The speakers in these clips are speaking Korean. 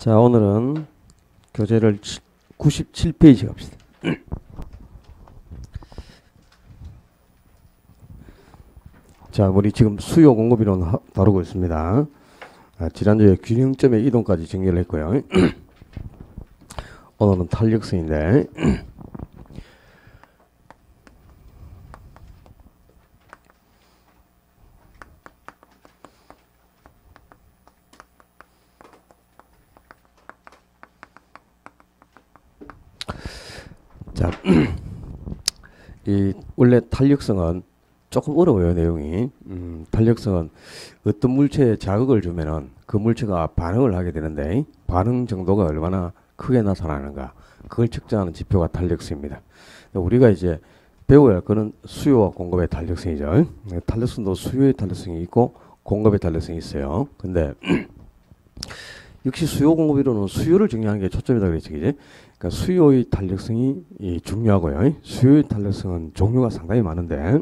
자, 오늘은 교재를 97페이지 갑시다. 자, 우리 지금 수요 공급 이론 다루고 있습니다. 지난주에 균형점의 이동까지 정리를 했고요. 오늘은 탄력성인데 자, 이 원래 탄력성은 조금 어려워요, 내용이. 탄력성은 어떤 물체에 자극을 주면은 그 물체가 반응을 하게 되는데 반응 정도가 얼마나 크게 나타나는가, 그걸 측정하는 지표가 탄력성입니다. 우리가 이제 배워야 할 거는 수요와 공급의 탄력성이죠. 탄력성도 수요의 탄력성이 있고 공급의 탄력성이 있어요. 근데 역시 수요 공급 이론은 수요를 정리하는 게 초점이다 그랬죠, 그지? 그러니까 수요의 탄력성이 중요하고요. 수요의 탄력성은 종류가 상당히 많은데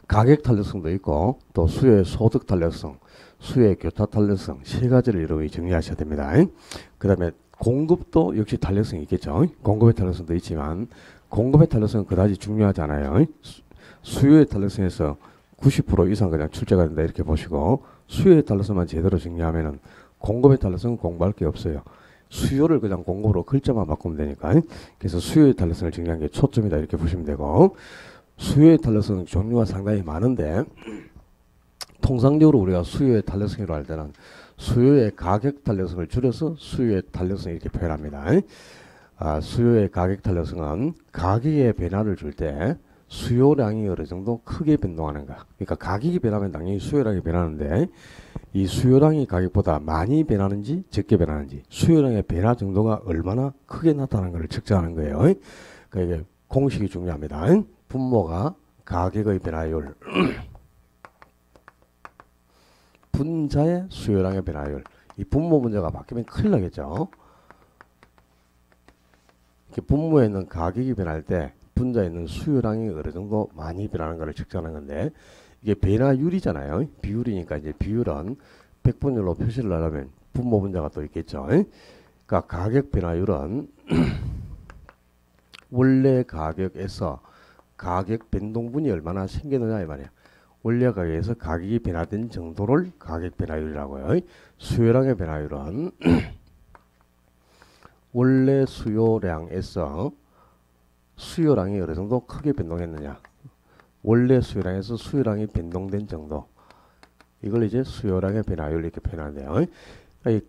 가격 탄력성도 있고 또 수요의 소득 탄력성, 수요의 교타 탄력성, 세 가지를 여러분이 정리하셔야 됩니다. 그 다음에 공급도 역시 탄력성이 있겠죠. 공급의 탄력성도 있지만 공급의 탄력성은 그다지 중요하지 않아요. 수요의 탄력성에서 90% 이상 그냥 출제가 된다 이렇게 보시고, 수요의 탄력성만 제대로 정리하면은 공급의 탄력성은 공부할 게 없어요. 수요를 그냥 공급으로 글자만 바꾸면 되니까. 그래서 수요의 탄력성을 정리한 게 초점이다 이렇게 보시면 되고, 수요의 탄력성은 종류가 상당히 많은데 통상적으로 우리가 수요의 탄력성이라고 할 때는 수요의 가격 탄력성을 줄여서 수요의 탄력성 이렇게 표현합니다. 수요의 가격 탄력성은 가격의 변화를 줄 때 수요량이 어느 정도 크게 변동하는가. 그러니까 가격이 변하면 당연히 수요량이 변하는데 이 수요량이 가격보다 많이 변하는지 적게 변하는지, 수요량의 변화 정도가 얼마나 크게 나타나는 것을 측정하는 거예요. 그러니까 이게 공식이 중요합니다. 분모가 가격의 변화율 분자의 수요량의 변화율. 이 분모 분자가 바뀌면 큰일 나겠죠. 이렇게 분모에 있는 가격이 변할 때 분자에 있는 수요량이 어느 정도 많이 변하는 것을 측정하는 건데, 이게 변화율이잖아요. 비율이니까 이제 비율은 백분율로 표시를 하려면 분모 분자가 또 있겠죠. 그러니까 가격 변화율은 원래 가격에서 가격 변동분이 얼마나 생기느냐 이 말이야. 원래 가격에서 가격이 변화된 정도를 가격 변화율이라고요. 수요량의 변화율은 원래 수요량에서 수요량이 어느 정도 크게 변동했느냐, 원래 수요량에서 수요량이 변동된 정도, 이걸 이제 수요량의 변화율 이렇게 표현하는데요. 그러니까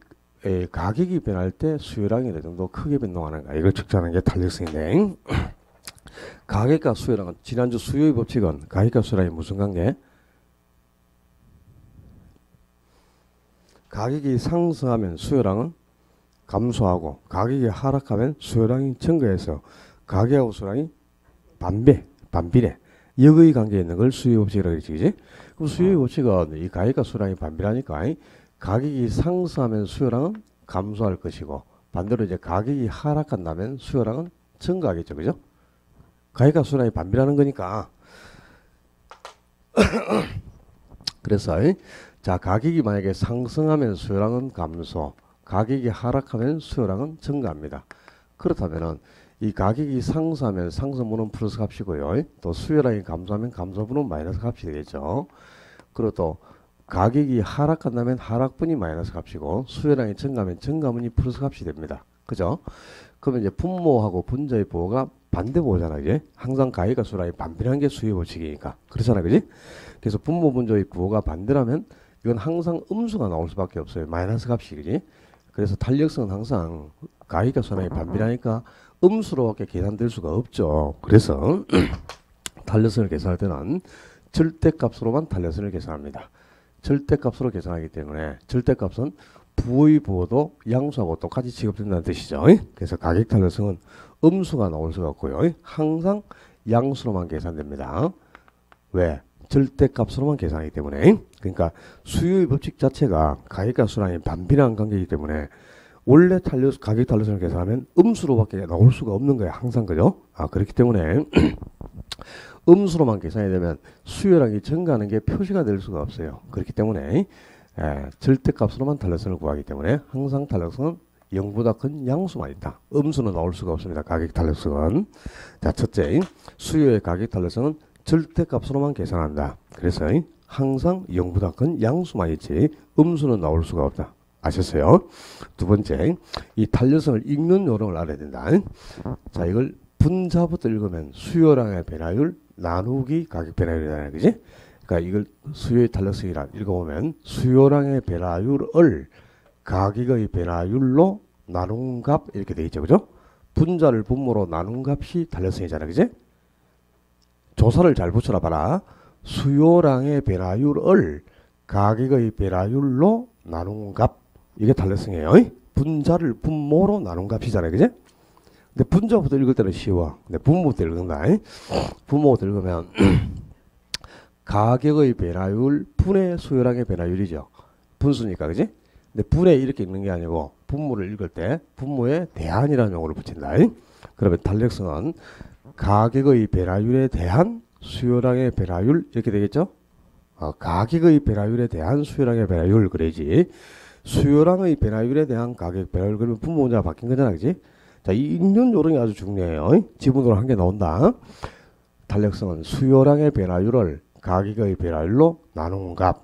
가격이 변할 때 수요량이 어느 정도 크게 변동하는가, 이걸 측정하는 게 탄력성인데, 가격과 수요량은, 지난주 수요의 법칙은 가격과 수요량이 무슨 관계? 가격이 상승하면 수요량은 감소하고, 가격이 하락하면 수요량이 증가해서 가격하고 수요량이 반비례, 역의 관계에 있는 걸 수요 법칙이라고 그러지, 그지? 그럼 수요 법칙은 이 가격과 수요량이 반비례하니까 가격이 상승하면 수요량은 감소할 것이고, 반대로 이제 가격이 하락한다면 수요량은 증가하겠죠, 그죠? 가격과 수요량이 반비례하는 거니까. 그래서 자, 가격이 만약에 상승하면 수요량은 감소, 가격이 하락하면 수요량은 증가합니다. 그렇다면은 이 가격이 상승하면 상승분은 플러스 값이고요. 또 수요량이 감소하면 감소분은 마이너스 값이 되겠죠. 그리고 또 가격이 하락한다면 하락분이 마이너스 값이고, 수요량이 증가하면 증가분이 플러스 값이 됩니다. 그죠? 그러면 이제 분모하고 분자의 부호가 반대 부호잖아, 이제. 항상 가격과 수요량이 반비례한 게 수요 법칙이니까. 그렇잖아, 그지? 그래서 분모 분자의 부호가 반대라면 이건 항상 음수가 나올 수밖에 없어요. 마이너스 값이, 그지? 그래서 탄력성은 항상 가격과 수요량이 반비례하니까 음수로밖에 계산될 수가 없죠. 그래서 탄력성을 계산할 때는 절대값으로만 탄력성을 계산합니다. 절대값으로 계산하기 때문에 절대값은 부의 부호도 양수하고 똑같이 취급된다는 뜻이죠. 그래서 가격 탄력성은 음수가 나올 수가 없고요. 항상 양수로만 계산됩니다. 왜? 절대값으로만 계산하기 때문에. 그러니까 수요의 법칙 자체가 가격과 수요량이 반비례한 관계이기 때문에 원래 가격 탄력성을 계산하면 음수로밖에 나올 수가 없는 거예요. 항상, 그죠? 그렇기 때문에 음수로만 계산이 되면 수요량이 증가하는 게 표시가 될 수가 없어요. 그렇기 때문에 절대값으로만 탄력성을 구하기 때문에 항상 탄력성은 0보다 큰 양수만 있다. 음수는 나올 수가 없습니다. 가격 탄력성은. 자, 첫째, 수요의 가격 탄력성은 절대값으로만 계산한다. 그래서 항상 0보다 큰 양수만 있지 음수는 나올 수가 없다. 아셨어요? 두 번째, 이 탄력성을 읽는 요령을 알아야 된다. 자, 이걸 분자부터 읽으면 수요량의 변화율 나누기 가격 변화율이잖아요. 그지? 그러니까 이걸 수요의 탄력성이라 읽어보면 수요량의 변화율을 가격의 변화율로 나눈 값 이렇게 돼 있죠. 그죠? 분자를 분모로 나눈 값이 탄력성이잖아요. 그지? 조사를 잘 붙여라 봐라. 수요량의 변화율을 가격의 변화율로 나눈 값 이게 탄력성이에요. 분자를 분모로 나눈 값이잖아요. 그지? 근데 분자부터 읽을 때는 쉬워. 근데 분모부터 읽는다. 분모부터 읽으면 가격의 변화율 분의 수요량의 변화율이죠. 분수니까. 그지? 근데 분에 이렇게 읽는 게 아니고 분모를 읽을 때 분모에 대한이라는 용어를 붙인다. 그러면 탄력성은 가격의 변화율에 대한 수요량의 변화율 이렇게 되겠죠? 가격의 변화율에 대한 수요량의 변화율 그래야지. 수요량의 변화율에 대한 가격 변화율 그러면 분모 문자가 바뀐 거잖아. 그지? 자, 이 읽는 요령이 아주 중요해요. 지문으로 한 개 나온다. 탄력성은 수요량의 변화율을 가격의 변화율로 나눈 값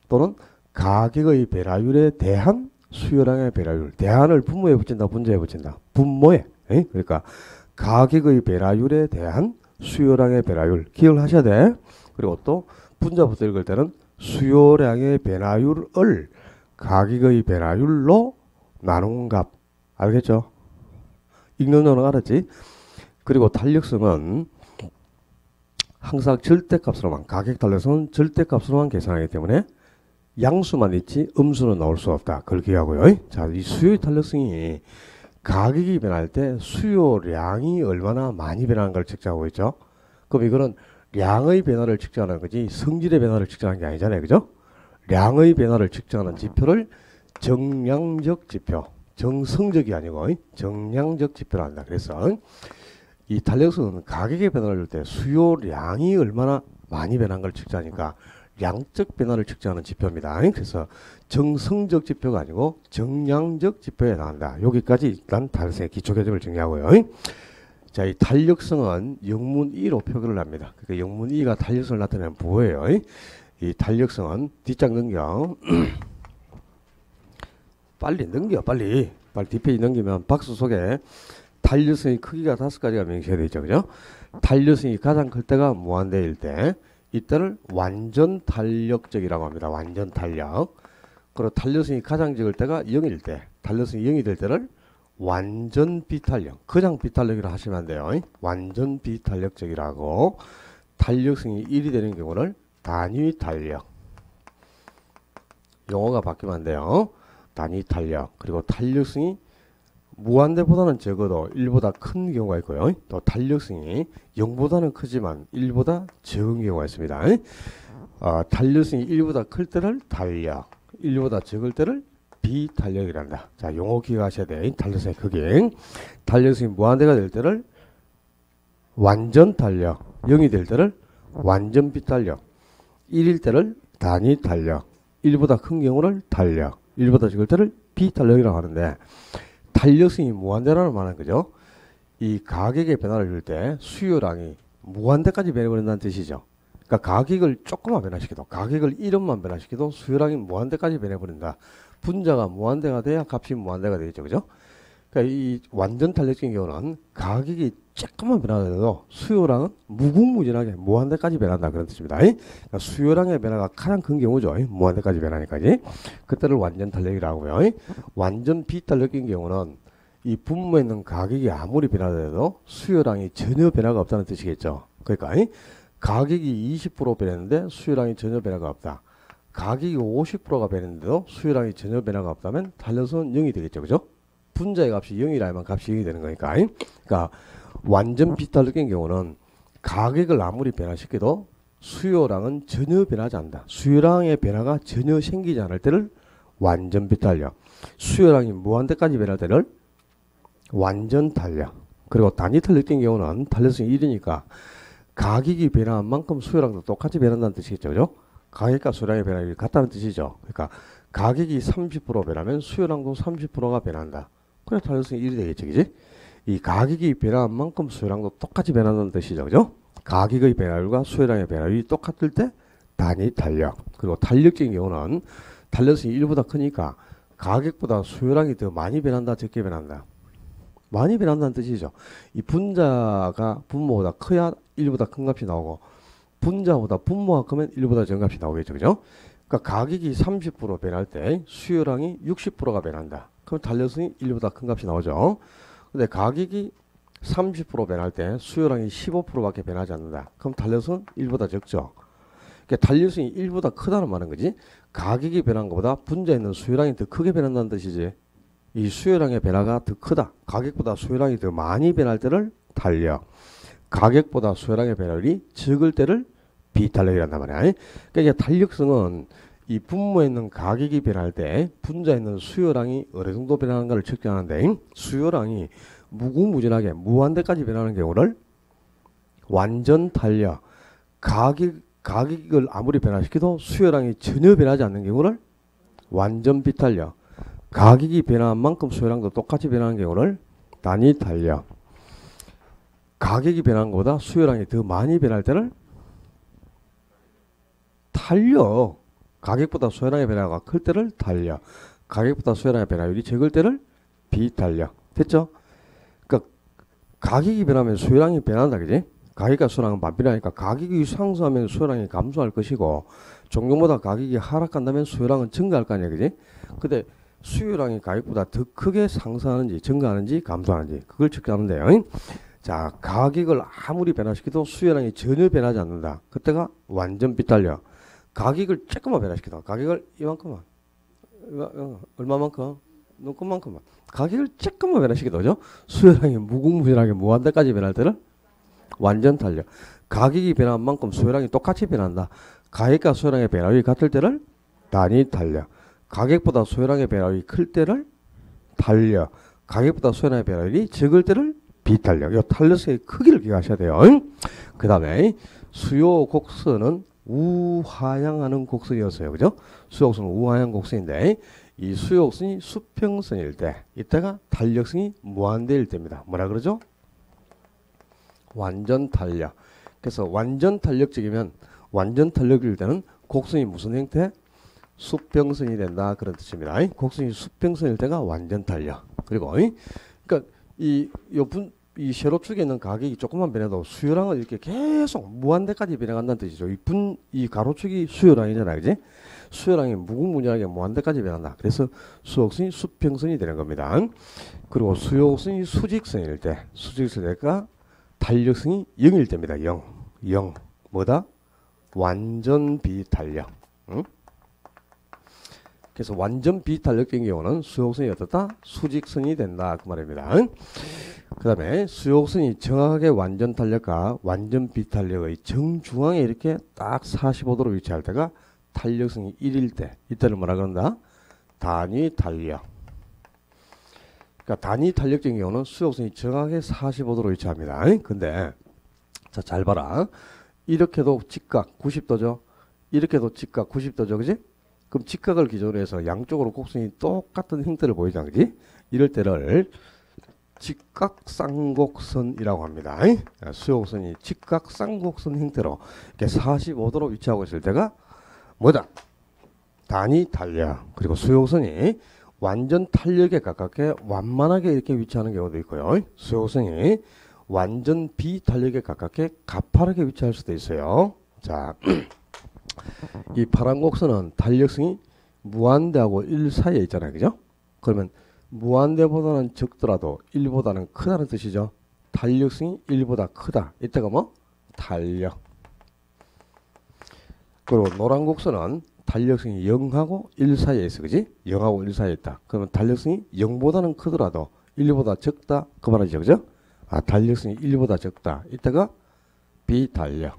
또는 가격의 변화율에 대한 수요량의 변화율. 대한을 분모에 붙인다, 분자에 붙인다. 분모에. 그러니까 가격의 변화율에 대한 수요량의 변화율. 기억을 하셔야 돼. 그리고 또 분자부터 읽을 때는 수요량의 변화율을 가격의 변화율로 나눈 값. 알겠죠? 읽는 요령 알았지? 그리고 탄력성은 항상 절대값으로만, 가격 탄력성은 절대값으로만 계산하기 때문에 양수만 있지 음수는 나올 수 없다. 그걸 기억하고요. 자, 이 수요의 탄력성이 가격이 변할 때 수요량이 얼마나 많이 변하는 걸 측정하고 있죠. 그럼 이거는 량의 변화를 측정하는 거지 성질의 변화를 측정하는 게 아니잖아요. 그죠? 량의 변화를 측정하는 지표를 정량적 지표, 정성적이 아니고 정량적 지표로 한다. 그래서 이 탄력성은 가격의 변화를 줄 때 수요량이 얼마나 많이 변한 걸 측정하니까 양적 변화를 측정하는 지표입니다. 그래서 정성적 지표가 아니고 정량적 지표에 해당한다. 여기까지 일단 탄력성의 기초 개념을 정리하고요. 자, 이 탄력성은 영문 2로 표기를 합니다. 그러니까 영문 2가 탄력성을 나타내는 부호예요. 이 탄력성은 뒷장 넘겨. 빨리 넘겨, 빨리 뒷페이지 넘기면 박스 속에 탄력성의 크기가 5가지가 명시되어 있죠. 그죠? 탄력성이 가장 클 때가 무한대일 때 이때를 완전 탄력적이라고 합니다. 완전 탄력. 그리고 탄력성이 가장 적을 때가 0일 때, 탄력성이 0이 될 때를 완전 비탄력, 그냥 비탄력이라 하시면 안 돼요. 완전 비탄력적이라고. 탄력성이 1이 되는 경우를 단위 탄력. 용어가 바뀌면 안 돼요. 단위 탄력. 그리고 탄력성이 무한대보다는 적어도 1보다 큰 경우가 있고요. 또 탄력성이 0보다는 크지만 1보다 적은 경우가 있습니다. 탄력성이 1보다 클 때를 탄력, 1보다 적을 때를 비탄력이란다. 자, 용어 기억하셔야 돼. 탄력성의 크기. 탄력성이 무한대가 될 때를 완전 탄력, 0이 될 때를 완전 비탄력, 1일 때를 단위 탄력, 1보다 큰 경우를 탄력, 1보다 적을 때를 비탄력이라고 하는데 탄력성이 무한대라는 말은 그죠? 이 가격의 변화를 줄 때 수요량이 무한대까지 변해버린다는 뜻이죠. 그러니까 가격을 조금만 변화시켜도, 가격을 1원만 변화시켜도 수요량이 무한대까지 변해버린다. 분자가 무한대가 돼야 값이 무한대가 되겠죠. 그죠? 그러니까 이 완전 탄력적인 경우는 가격이 조금만 변화돼도 수요량은 무궁무진하게 무한대까지 변한다. 그런 뜻입니다. 그러니까 수요량의 변화가 가장 큰 경우죠. 무한대까지 변하니까지. 그때를 완전 탄력이라고 하고요. 완전 비탄력인 경우는 이 분모에 있는 가격이 아무리 변화돼도 수요량이 전혀 변화가 없다는 뜻이겠죠. 그러니까 가격이 20% 변했는데 수요량이 전혀 변화가 없다. 가격이 50%가 변했는데도 수요량이 전혀 변화가 없다면 탄력성은 0이 되겠죠. 그죠? 분자의 값이 0이라면 값이 0이 되는 거니까. 그러니까 완전 비탄력인 경우는 가격을 아무리 변화시켜도 수요량은 전혀 변하지 않는다. 수요량의 변화가 전혀 생기지 않을 때를 완전 비탄력. 수요량이 무한대까지 변할 때를 완전 탄력. 그리고 단위 탄력인 경우는 탄력성이 1이니까 가격이 변화한 만큼 수요량도 똑같이 변한다는 뜻이겠죠. 그죠? 가격과 수요량의 변화율이 같다는 뜻이죠. 그러니까 가격이 30% 변하면 수요량도 30%가 변한다. 그래 탄력성이 1이 되겠죠. 그지? 이 가격이 변한 만큼 수요량도 똑같이 변한다는 뜻이죠. 그죠? 가격의 변화율과 수요량의 변화율이 똑같을 때 단위 탄력. 그리고 탄력적인 경우는 탄력성이 1보다 크니까 가격보다 수요량이 더 많이 변한다, 적게 변한다. 많이 변한다는 뜻이죠. 이 분자가 분모보다 커야 1보다 큰 값이 나오고 분자보다 분모가 크면 1보다 적은 값이 나오겠죠. 그죠? 그러니까 가격이 30% 변할 때 수요량이 60%가 변한다. 그럼 탄력성이 1보다 큰 값이 나오죠. 근데 가격이 30% 변할 때 수요량이 15%밖에 변하지 않는다. 그럼 탄력성은 1보다 적죠. 그러니까 탄력성이 1보다 크다는 말은 거지. 가격이 변한 것보다 분자에 있는 수요량이 더 크게 변한다는 뜻이지. 이 수요량의 변화가 더 크다. 가격보다 수요량이 더 많이 변할 때를 탄력. 가격보다 수요량의 변화율이 적을 때를 비탄력이란단 말이야. 그러니까 탄력성은 이 분모에 있는 가격이 변할 때 분자에 있는 수요량이 어느 정도 변하는가를 측정하는데 수요량이 무궁무진하게 무한대까지 변하는 경우를 완전 탄력. 가격을 아무리 변화시켜도 수요량이 전혀 변하지 않는 경우를 완전 비탄력. 가격이 변한 만큼 수요량도 똑같이 변하는 경우를 단위 탄력. 가격이 변한 것보다 수요량이 더 많이 변할 때를 탄력. 가격보다 수요량의 변화가 클 때를 탄력. 가격보다 수요량의 변화율이 적을 때를 비탄력. 됐죠? 그러니까 가격이 변하면 수요량이 변한다. 그지? 가격과 수요량은 반비례하니까 가격이 상승하면 수요량이 감소할 것이고 종종보다 가격이 하락한다면 수요량은 증가할 거 아니야. 그지? 근데 수요량이 가격보다 더 크게 상승하는지 증가하는지 감소하는지 그걸 측정하는데요. 자, 가격을 아무리 변화시켜도 수요량이 전혀 변하지 않는다. 그때가 완전 비탄력. 가격을 조금만 변화시켜도 가격을 이만큼만 얼마만큼? 눈금만큼만 가격을 조금만 변화시켜도 그죠? 수요량이 무궁무진하게 무한대까지 변할 때는 완전 탄력. 가격이 변한 만큼 수요량이 똑같이 변한다. 가격과 수요량의 변화율이 같을 때를 단위 탄력. 가격보다 수요량의 변화율이 클 때를 탄력. 가격보다 수요량의 변화율이 적을 때를 비탄력. 이 탄력성의 크기를 기억하셔야 돼요. 그 다음에 수요 곡선은 우하향하는 곡선이었어요. 그죠? 수요 곡선은 우하향 곡선인데 이 수요 곡선이 수평선일 때 이때가 탄력성이 무한대일 때입니다. 뭐라 그러죠? 완전 탄력. 그래서 완전 탄력적이면 완전 탄력일 때는 곡선이 무슨 형태? 수평선이 된다. 그런 뜻입니다. 곡선이 수평선일 때가 완전 탄력. 그리고 그러니까 이 세로축에 있는 가격이 조금만 변해도 수요량은 이렇게 계속 무한대까지 변해간다는 뜻이죠. 이 가로축이 수요량이잖아요. 그지? 수요량이 무궁무진하게 무한대까지 변한다. 그래서 수곡선이 수평선이 되는 겁니다. 그리고 수요곡선이 수직선일 때가 탄력성이 0일 때입니다. 0. 뭐다? 완전 비탄력. 응? 그래서 완전 비탄력적인 경우는 수요곡선이 어떻다? 수직선이 된다. 그 말입니다. 그 다음에 수요곡선이 정확하게 완전 탄력과 완전 비탄력의 정중앙에 이렇게 딱 45도로 위치할 때가 탄력성이 1일 때, 이때를 뭐라 그런다? 단위 탄력. 그러니까 단위 탄력적인 경우는 수요곡선이 정확하게 45도로 위치합니다. 근데 자, 잘 봐라. 이렇게도 직각 90도죠. 이렇게도 직각 90도죠. 그지? 그럼 직각을 기준으로 해서 양쪽으로 곡선이 똑같은 형태를 보이잖아. 그지? 이럴 때를 직각쌍곡선이라고 합니다. 수요곡선이 직각쌍곡선 형태로 이렇게 45도로 위치하고 있을 때가 뭐다? 단위 탄력. 그리고 수요곡선이 완전 탄력에 가깝게 완만하게 이렇게 위치하는 경우도 있고요. 수요곡선이 완전 비탄력에 가깝게 가파르게 위치할 수도 있어요. 자, 이 파란 곡선은 탄력성이 무한대하고 1 사이에 있잖아요. 그죠? 그러면 무한대보다는 적더라도 1보다는 크다는 뜻이죠. 탄력성이 1보다 크다. 이때가 뭐? 탄력. 그리고 노란 곡선은 탄력성이 0하고 1 사이에 있어. 그지? 0하고 1 사이에 있다. 그러면 탄력성이 0보다는 크더라도 1보다 적다. 그 말이죠. 그죠? 아, 탄력성이 1보다 적다. 이때가 비탄력.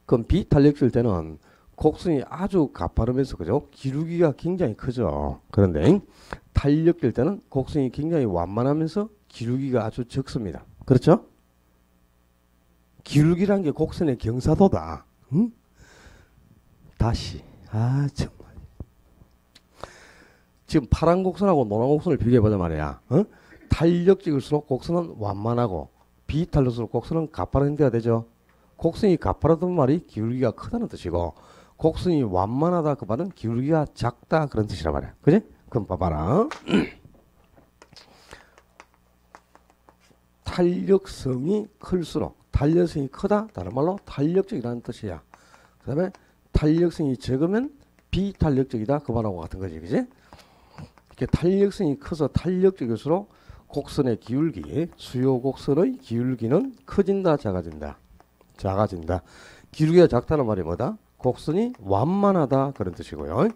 그럼 비탄력일 때는 곡선이 아주 가파르면서 그죠? 기울기가 굉장히 크죠. 그런데 탄력일 때는 곡선이 굉장히 완만하면서 기울기가 아주 적습니다. 그렇죠? 기울기란 게 곡선의 경사도다. 응? 다시. 아, 정말. 지금 파란 곡선하고 노란 곡선을 비교해보자 말이야. 어? 탄력적일수록 곡선은 완만하고 비탄력일수록 곡선은 가파른 데가 되죠. 곡선이 가파르다는 말이 기울기가 크다는 뜻이고 곡선이 완만하다 그 말은 기울기가 작다 그런 뜻이란 말이야. 그지? 그럼 봐봐라. 탄력성이 클수록 탄력성이 크다 다른 말로 탄력적이라는 뜻이야. 그 다음에 탄력성이 적으면 비탄력적이다 그 말하고 같은 거지. 그지? 이렇게 탄력성이 커서 탄력적일수록 곡선의 기울기 수요 곡선의 기울기는 커진다 작아진다. 작아진다. 기울기가 작다는 말이 뭐다? 곡선이 완만하다 그런 뜻이고요.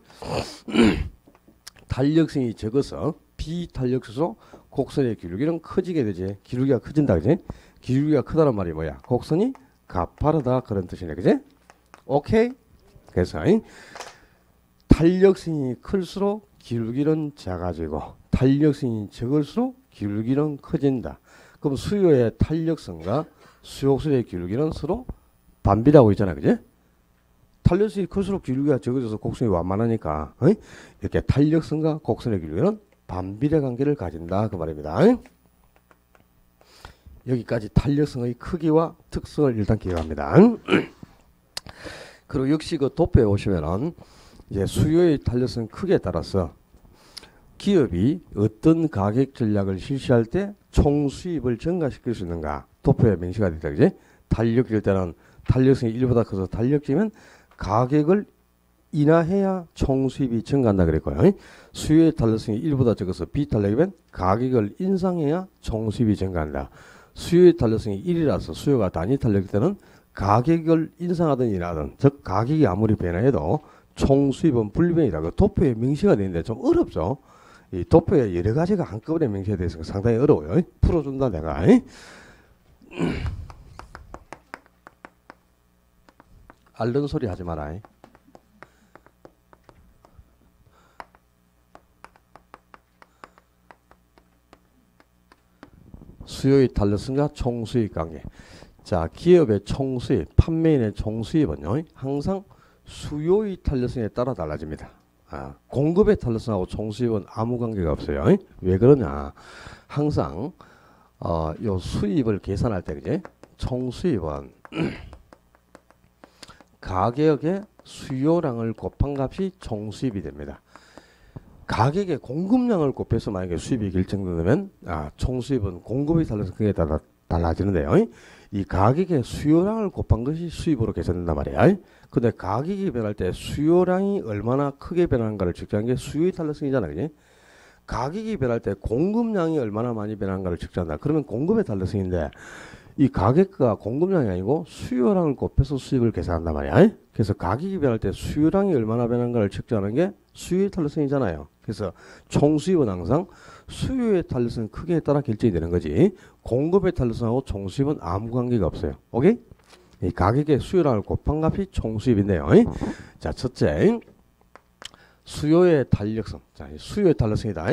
탄력성이 적어서 비탄력성으로 곡선의 기울기는 커지게 되지. 기울기가 커진다 그지? 기울기가 크다는 말이 뭐야? 곡선이 가파르다 그런 뜻이네 그지? 오케이? 그래서 탄력성이 클수록 기울기는 작아지고 탄력성이 적을수록 기울기는 커진다. 그럼 수요의 탄력성과 수요곡선의 기울기는 서로 반비례하고 있잖아. 그지? 탄력성이 클수록 기울기가 적어져서 곡선이 완만하니까 이렇게 탄력성과 곡선의 기울기는 반비례 관계를 가진다. 그 말입니다. 여기까지 탄력성의 크기와 특성을 일단 기억합니다. 그리고 역시 그 도표에 오시면은 이제 수요의 탄력성 크기에 따라서 기업이 어떤 가격 전략을 실시할 때 총 수입을 증가시킬 수 있는가 도표에 명시가 되다. 그지? 탄력질 때는 탄력성이 1보다 커서 탄력지면 가격을 인하해야 총 수입이 증가한다 그랬고요. 수요의 탄력성이 1보다 적어서 비탄력이면 가격을 인상해야 총 수입이 증가한다. 수요의 탄력성이 1이라서 수요가 단위 탄력일 때는 가격을 인상하든 인하든 즉 가격이 아무리 변화해도 총 수입은 불변이다. 그 도표에 명시가 되는데 좀 어렵죠. 이 도표에 여러 가지가 한꺼번에 명시가 되어 있어서 상당히 어려워요. 풀어준다 내가. 앓는 소리 하지 마라. 수요의 탄력성과 총수입 관계. 자, 기업의 총수입, 판매인의 총수입은요, 항상 수요의 탄력성에 따라 달라집니다. 공급의 탄력성하고 총수입은 아무 관계가 없어요. 왜 그러냐? 항상 요 수입을 계산할 때 그제 총수입은 가격의 수요량을 곱한 값이 총수입이 됩니다. 가격의 공급량을 곱해서 만약에 수입이 결정되면 총수입은 공급의 탄력성 크기에 따라 달라지는데요. 이 가격의 수요량을 곱한 것이 수입으로 계산된단 말이야. 근데 가격이 변할 때 수요량이 얼마나 크게 변하는가를 측정하는 게 수요의 탄력성이잖아. 그지? 가격이 변할 때 공급량이 얼마나 많이 변하는가를 측정한다. 그러면 공급의 탄력성인데 이 가격과 공급량이 아니고 수요량을 곱해서 수입을 계산한단 말이야. 그래서 가격이 변할 때 수요량이 얼마나 변하는가를 측정하는 게 수요의 탄력성이잖아요. 그래서 총수입은 항상 수요의 탄력성 크기에 따라 결정이 되는 거지. 공급의 탄력성하고 총수입은 아무 관계가 없어요. 오케이? 이 가격의 수요량을 곱한 값이 총수입인데요. 자, 첫째, 수요의 탄력성. 자, 수요의 탄력성이다.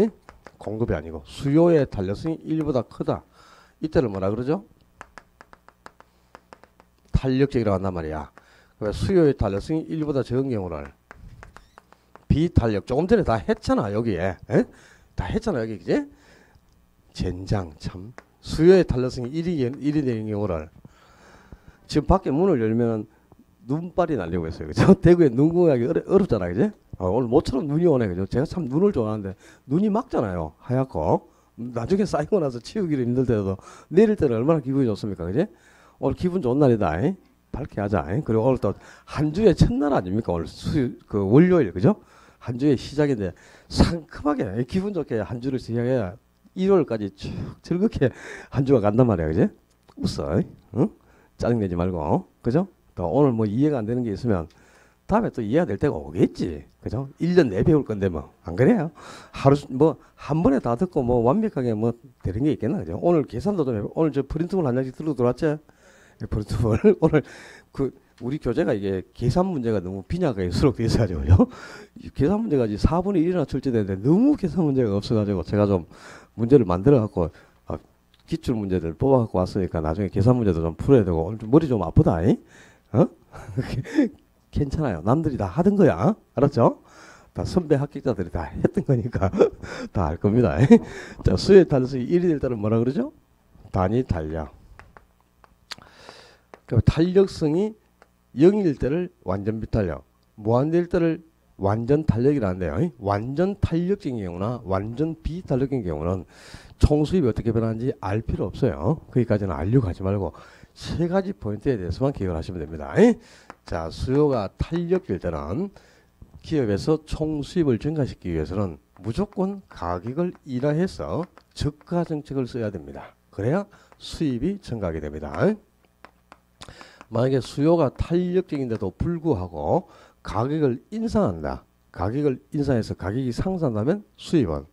공급이 아니고 수요의 탄력성이 1보다 크다. 이때를 뭐라 그러죠? 탄력적이라고 한단 말이야. 수요의 탄력성이 1보다 적은 경우를 비탄력. 조금 전에 다 했잖아 여기에. 다 했잖아 여기. 그지? 젠장 참. 수요의 탄력성이 1이 되는 경우를 지금 밖에 문을 열면 눈발이 날리고 있어요. 그죠? 대구에 눈 구하기 어렵잖아. 그지? 오늘 모처럼 눈이 오네. 그죠? 제가 참 눈을 좋아하는데 눈이 막잖아요. 하얗고. 나중에 쌓이고 나서 치우기를 힘들 때도 내릴 때는 얼마나 기분이 좋습니까? 그지? 오늘 기분 좋은 날이다. 밝게 하자. 그리고 오늘 또 한 주의 첫날 아닙니까? 오늘 그 월요일. 그죠? 한 주의 시작인데 상큼하게 기분 좋게 한 주를 시작해야 1월까지 쭉 즐겁게 한 주가 간단 말이야. 그지? 웃어. 응? 짜증내지 말고. 그죠? 또 오늘 뭐 이해가 안 되는 게 있으면 다음에 또 이해가 될 때가 오겠지. 그죠? 1년 내내 배울 건데 뭐. 안 그래요? 하루 뭐 한 번에 다 듣고 뭐 완벽하게 뭐 되는 게 있겠나. 그죠? 오늘 계산도 좀 해봐. 오늘 저 프린트물 한 장씩 들고 들어왔지? 프린트물. 오늘 그 우리 교재가 이게 계산 문제가 너무 빈약하게 수록되어 있어가지고 계산 문제가 이제 4분의 1이나 출제되는데 너무 계산 문제가 없어가지고 제가 좀 문제를 만들어갖고 기출 문제들 뽑아갖고 왔으니까 나중에 계산 문제도 좀 풀어야 되고 오늘 좀 머리 좀 아프다. 괜찮아요. 남들이 다 하던 거야. 알았죠? 다 선배 합격자들이 다 했던 거니까 다 알 겁니다. 자, 수요의 탄력성이 1이 될 때는 뭐라 그러죠? 단위 탄력. 그럼 탄력성이 0일 때를 완전 비탄력, 무한대일 때를 완전 탄력이라는데요. 완전 탄력적인 경우나 완전 비탄력적인 경우는 총수입이 어떻게 변하는지 알 필요 없어요. 거기까지는 알려고 하지 말고 세 가지 포인트에 대해서만 기억을 하시면 됩니다. 자, 수요가 탄력일 때는 기업에서 총수입을 증가시키기 위해서는 무조건 가격을 인하해서 저가 정책을 써야 됩니다. 그래야 수입이 증가하게 됩니다. 만약에 수요가 탄력적인데도 불구하고 가격을 인상한다. 가격을 인상해서 가격이 상승한다면 수입은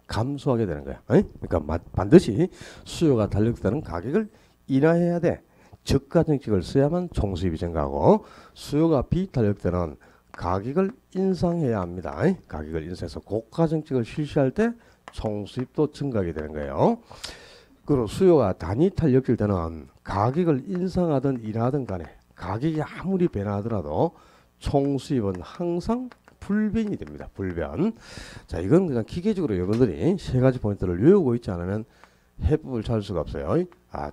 감소하게 되는 거야. 그러니까 반드시 수요가 탄력되는 가격을 인하해야 돼. 저가 정책을 써야만 총수입이 증가하고, 수요가 비탄력되는 가격을 인상해야 합니다. 가격을 인상해서 고가 정책을 실시할 때 총수입도 증가하게 되는 거예요. 그리고 수요가 단위 탄력일 때는 가격을 인상하든 인하든 간에 가격이 아무리 변하더라도 총수입은 항상 불변이 됩니다. 불변. 자, 이건 그냥 기계적으로 여러분들이 세 가지 포인트를 외우고 있지 않으면 해법을 찾을 수가 없어요.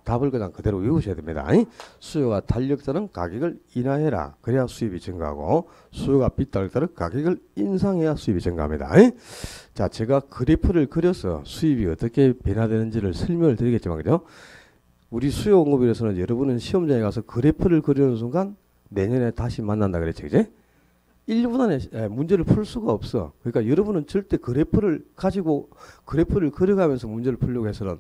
답을 그냥 그대로 외우셔야 됩니다. 수요가 탄력되는 가격을 인하해라. 그래야 수입이 증가하고, 수요가 비탄력되는 가격을 인상해야 수입이 증가합니다. 자, 제가 그래프를 그려서 수입이 어떻게 변화되는지를 설명을 드리겠지만, 그죠? 우리 수요 공급위에서는 여러분은 시험장에 가서 그래프를 그리는 순간 내년에 다시 만난다 그랬죠, 그제? 1분 안에 문제를 풀 수가 없어. 그러니까 여러분은 절대 그래프를 가지고 그래프를 그려가면서 문제를 풀려고 해서는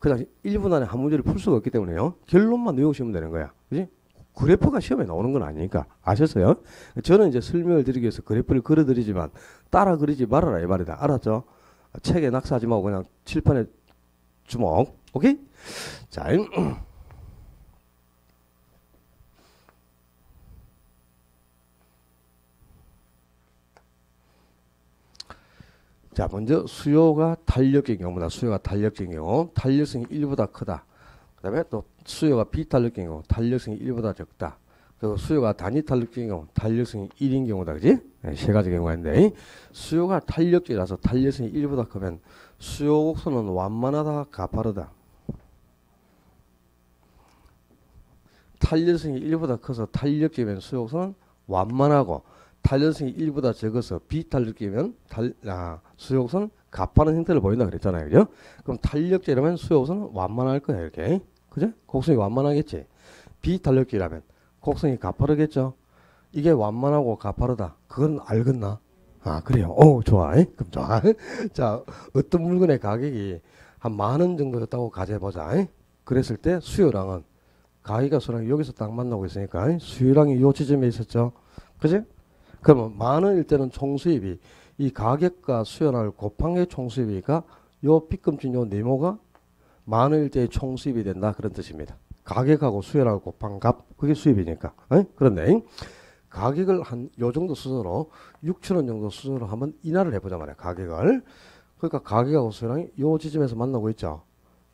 그냥 1분 안에 한 문제를 풀 수가 없기 때문에요. 결론만 외우시면 되는 거야. 그지? 그래프가 시험에 나오는 건 아니니까. 아셨어요? 저는 이제 설명을 드리기 위해서 그래프를 그려드리지만 따라 그리지 말아라 이 말이다. 알았죠? 책에 낙서하지 말고 그냥 칠판에 주목. 오케이? 자, 자, 먼저 수요가 탄력적인 경우입니다. 수요가 탄력적인 경우, 탄력성이 1보다 크다. 그 다음에 또 수요가 비탄력적인 경우, 탄력성이 1보다 적다. 그리고 수요가 단위 탄력적인 경우, 탄력성이 1인 경우다. 그지? 네, 세 가지 경우가 있는데, 수요가 탄력적이라서 탄력성이 1보다 크면 수요 곡선은 완만하다, 가파르다. 탄력성이 1보다 커서 탄력적이면 수요 곡선은 완만하고, 탄력성이 1보다 적어서 비탄력적이면 수요곡선은 가파른 형태를 보인다 그랬잖아요. 그죠? 그럼 탄력적이라면 수요곡선은 완만할 거야. 이렇게. 그죠? 곡선이 완만하겠지. 비탄력적이라면 곡선이 가파르겠죠. 이게 완만하고 가파르다. 그건 알겠나? 그래요. 좋아. 그럼 좋아. 자, 어떤 물건의 가격이 한 10,000원 정도였다고 가정해보자. 그랬을 때 수요량은 가격과 수요량이 여기서 딱 만나고 있으니까 수요량이 요 지점에 있었죠. 그지? 그러면 10,000원일 때는 총수입이 이 가격과 수요량을 곱한 게 총수입이니까 요 빗금진 요 네모가 10,000원일 때의 총수입이 된다. 그런 뜻입니다. 가격하고 수요량을 곱한 값, 그게 수입이니까. 그런데 가격을 한 요 정도 수준으로 6,000원 정도 수준으로 한번 인하를 해보자 말이야. 가격을. 그러니까 가격하고 수요량이 요 지점에서 만나고 있죠.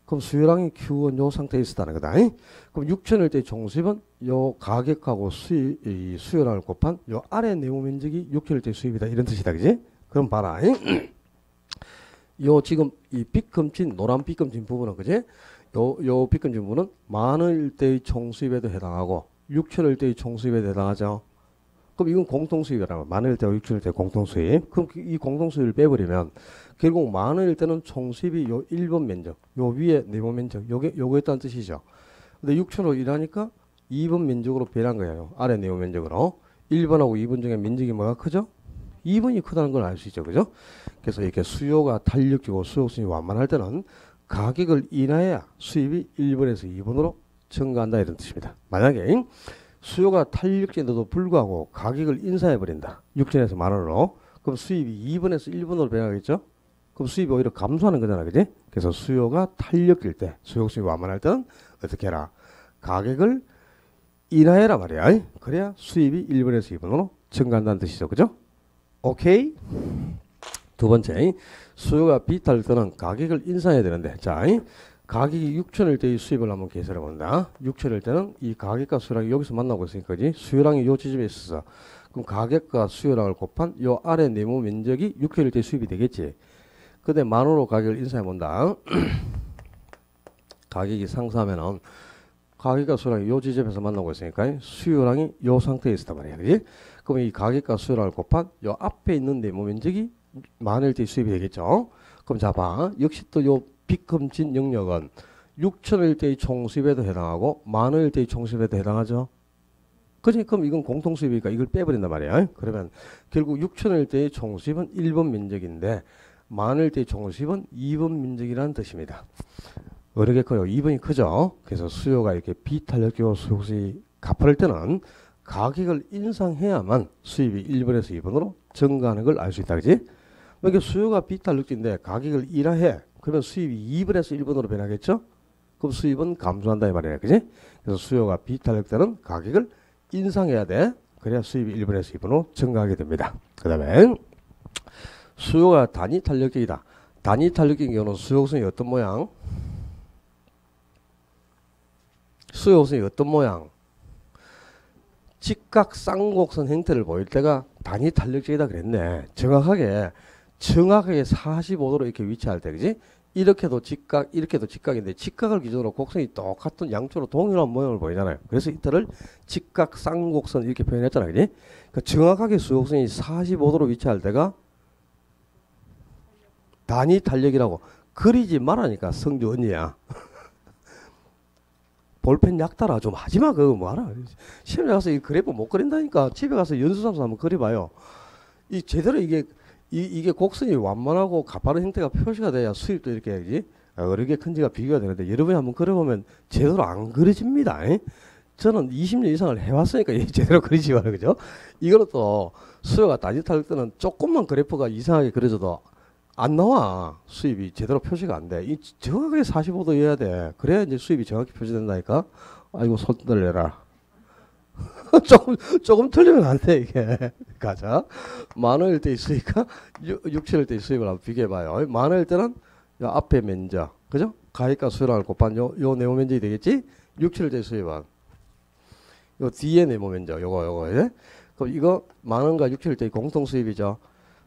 그럼 수요량이 Q1 요 상태에 있었다는 거다. 그럼 6,000원일 때의 총수입은 요 가격하고 수요량을 곱한 요 아래 네모 면적이 6,000원일 때의 수입이다. 이런 뜻이다. 그지? 그럼 봐라. 요 지금 이 빗금진, 노란 빗금진 부분은, 그지? 요 빗금진 부분은 10,000원일 때의 총수입에도 해당하고 6,000원일 때의 총수입에도 해당하죠. 그럼 이건 공통수입이라고. 10,000원일 때와 6,000원일 때 공통수입. 그럼 이 공통수입을 빼버리면 결국 10,000원일 때는 총수입이 요 1번 면적, 요 위에 네모 면적, 요거였다는 뜻이죠. 근데 6,000원으로 일하니까 2번 면적으로 변한 거예요. 아래 네모 면적으로. 1번하고 2번 중에 면적이 뭐가 크죠? 2번이 크다는 걸 알 수 있죠. 그죠? 그래서 이렇게 수요가 탄력적이고 수요성이 완만할 때는 가격을 인하해야 수입이 1번에서 2번으로 증가한다. 이런 뜻입니다. 만약에 수요가 탄력적인데도 불구하고 가격을 인상해버린다. 6,000원에서 10,000원으로. 그럼 수입이 2번에서 1번으로 변하겠죠? 그럼 수입이 오히려 감소하는 거잖아. 그지? 그래서 수요가 탄력일 때, 수요성이 완만할 때는 어떻게 해라? 가격을 인하해라 말이야. 그래야 수입이 1번에서 2번으로 증가한다는 뜻이죠. 그죠? 오케이? 두 번째, 수요가 비탄력 때는 가격을 인상해야 되는데, 자, 가격이 6천일 때의 수입을 한번 계산해 본다. 6천일 때는 이 가격과 수요량이 여기서 만나고 있으니까 수요량이 요 지점에 있어서 그럼 가격과 수요량을 곱한 요 아래 네모 면적이 6천일 때 수입이 되겠지. 근데 만원으로 가격을 인상해 본다. 가격이 상승하면은 가격과 수요량이 요 지점에서 만나고 있으니까 수요량이 요 상태에 있었단 말이야. 그지? 그럼 이 가격과 수요량을 곱한 요 앞에 있는 네모 면적이 만원일 때 수입이 되겠죠. 그럼 자 봐. 역시 또 요 비금진 영역은 6천일 때의 총수입에도 해당하고 만원일 때의 총수입에도 해당하죠. 그지? 그럼 이건 공통수입이니까 이걸 빼버린단 말이야. 그러면 결국 6천일 때의 총수입은 1번 면적인데 만원일 때의 총수입은 2번 면적이라는 뜻입니다. 어느 게 커요? 2번이 크죠. 그래서 수요가 이렇게 비탄력적으로 수요수입이 가파를 때는 가격을 인상해야만 수입이 1번에서 2번으로 증가하는 걸 알 수 있다. 그지? 이게 수요가 비탄력적인데 가격을 인하해. 그러면 수입이 2번에서 1번으로 변하겠죠? 그럼 수입은 감소한다 이 말이야. 그지? 그래서 수요가 비탄력 때는 가격을 인상해야 돼. 그래야 수입이 1번에서 2번으로 증가하게 됩니다. 그 다음에 수요가 단위 탄력적이다. 단위 탄력적인 경우는 수요 곡선이 어떤 모양? 수요 곡선이 어떤 모양? 직각 쌍곡선 형태를 보일 때가 단위 탄력적이다 그랬네. 정확하게 45도로 이렇게 위치할 때, 그지? 이렇게도 직각, 이렇게도 직각인데, 직각을 기준으로 곡선이 똑같은 양쪽으로 동일한 모양을 보이잖아요. 그래서 이때를 직각 쌍곡선 이렇게 표현했잖아요. 그지? 그러니까 정확하게 수곡선이 45도로 위치할 때가 단위 탄력이라고. 그리지 말라니까, 성주 언니야. 볼펜 약따라 좀 하지마, 그거 뭐하라. 시험에 가서 이 그래프 못 그린다니까. 집에 가서 연수삼수 한번 그려봐요. 이 제대로 이게 곡선이 완만하고 가파른 형태가 표시가 돼야 수입도 이렇게 해야지. 여러 개 큰지가 비교가 되는데 여러분이 한번 그려보면 제대로 안 그려집니다. 저는 20년 이상을 해왔으니까 제대로 그리지 말아요. 그죠? 이거는 또 수요가 단위 탈 때는 조금만 그래프가 이상하게 그려져도 안 나와. 수입이 제대로 표시가 안 돼. 이 정확하게 45도여야 돼. 그래야 이제 수입이 정확히 표시된다니까. 아이고 손 떨려라. 조금 틀리면 안 돼, 이게. 가자. 만원일 때의 수입과 6천일 때의 수입을 한번 비교해봐요. 만원일 때는 요 앞에 면적, 그죠? 가격과 수요량을 곱한 요 네모 면적이 되겠지? 6천일 때의 수입은 요 뒤에 네모 면적, 요거, 예? 그럼 이거 만원과 6천일 때의 공통 수입이죠.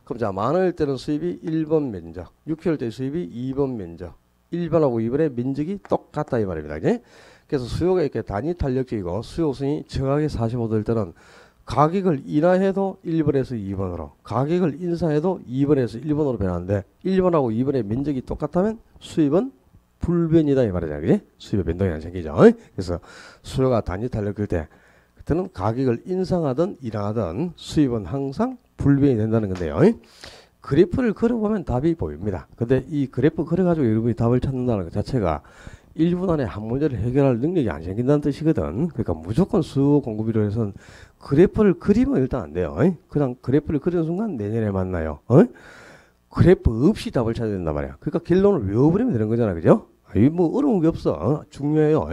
그럼 자, 만원일 때는 수입이 1번 면적, 6천일 때의 수입이 2번 면적. 1번하고 2번의 면적이 똑같다, 이 말입니다. 그지? 그래서 수요가 이렇게 단위 탄력적이고 수요선이 정확하게 45도일 때는 가격을 인하해도 1번에서 2번으로, 가격을 인상해도 2번에서 1번으로 변하는데 1번하고 2번의 면적이 똑같다면 수입은 불변이다 이 말이죠. 그지? 수입의 변동이 안 생기죠. 그래서 수요가 단위 탄력일 때 그때는 가격을 인상하든 인하하든 수입은 항상 불변이 된다는 건데요. 그래프를 그려보면 답이 보입니다. 근데 이 그래프 그려가지고 여러분이 답을 찾는다는 것 자체가 1분 안에 한 문제를 해결할 능력이 안 생긴다는 뜻이거든. 그러니까 무조건 수요 공급이로 해서는 그래프를 그리면 일단 안 돼요. 그냥 그래프를 그리는 순간 내년에 만나요. 그래프 없이 답을 찾아야 된단 말이야. 그러니까 결론을 외워버리면 되는 거잖아. 그죠? 뭐 어려운 게 없어. 중요해요.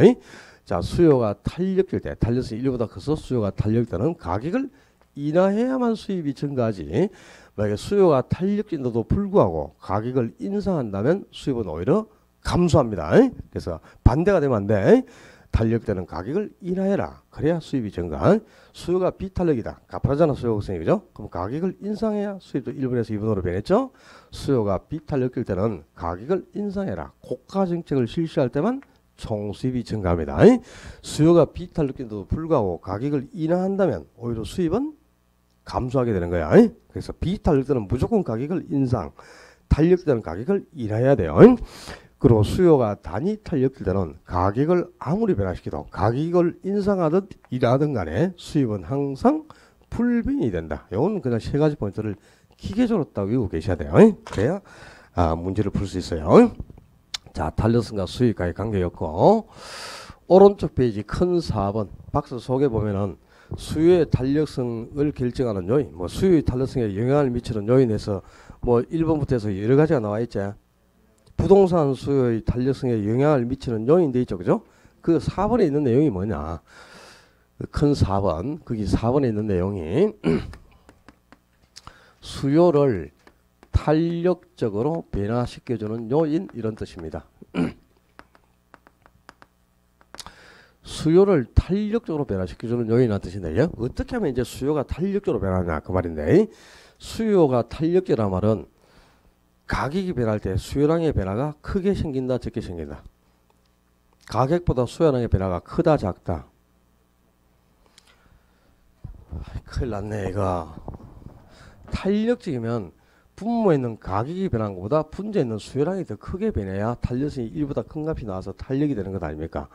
자, 수요가 탄력될 때, 탄력성이 1보다 커서 수요가 탄력될 때는 가격을 인하해야만 수입이 증가하지. 만약에 수요가 탄력진데도 불구하고 가격을 인상한다면 수입은 오히려 감소합니다. 그래서 반대가 되면 안 돼. 탄력되는 가격을 인하해라. 그래야 수입이 증가. 수요가 비탄력이다. 가파르잖아, 수요 곡선이. 그죠? 그럼 가격을 인상해야 수입도 1번에서 2번으로 변했죠? 수요가 비탄력일 때는 가격을 인상해라. 고가 정책을 실시할 때만 총수입이 증가합니다. 수요가 비탄력인데도 불구하고 가격을 인하한다면 오히려 수입은 감소하게 되는 거야. 그래서 비탄력 때는 무조건 가격을 인상, 탄력 때는 가격을 인하해야 돼요. 그리고 수요가 단위 탄력될 때는 가격을 아무리 변화시켜도 가격을 인상하든 인하하든 간에 수입은 항상 불변이 된다. 이건 그냥 세 가지 포인트를 기계적으로 딱 외우고 계셔야 돼요. 그래야 문제를 풀 수 있어요. 자, 탄력성과 수익과의 관계였고, 오른쪽 페이지 큰 4번 박스 속에 보면은 수요의 탄력성을 결정하는 요인, 뭐 수요의 탄력성에 영향을 미치는 요인에서 뭐 1번부터 해서 여러 가지가 나와 있지. 부동산 수요의 탄력성에 영향을 미치는 요인 돼 있죠. 그죠? 그 4번에 있는 내용이 뭐냐? 큰 4번, 거기 4번에 있는 내용이 수요를 탄력적으로 변화시켜주는 요인 이런 뜻입니다. 수요를 탄력적으로 변화시켜주는 요인이라는 뜻인데요. 어떻게 하면 이제 수요가 탄력적으로 변하냐 그 말인데, 수요가 탄력적이란 말은 가격이 변할 때 수요량의 변화가 크게 생긴다 적게 생긴다. 가격보다 수요량의 변화가 크다 작다. 큰일 났네 이거. 탄력적이면 분모에 있는 가격이 변한 것보다 분자에 있는 수요량이 더 크게 변해야 탄력성이 1보다 큰 값이 나와서 탄력이 되는 것 아닙니까?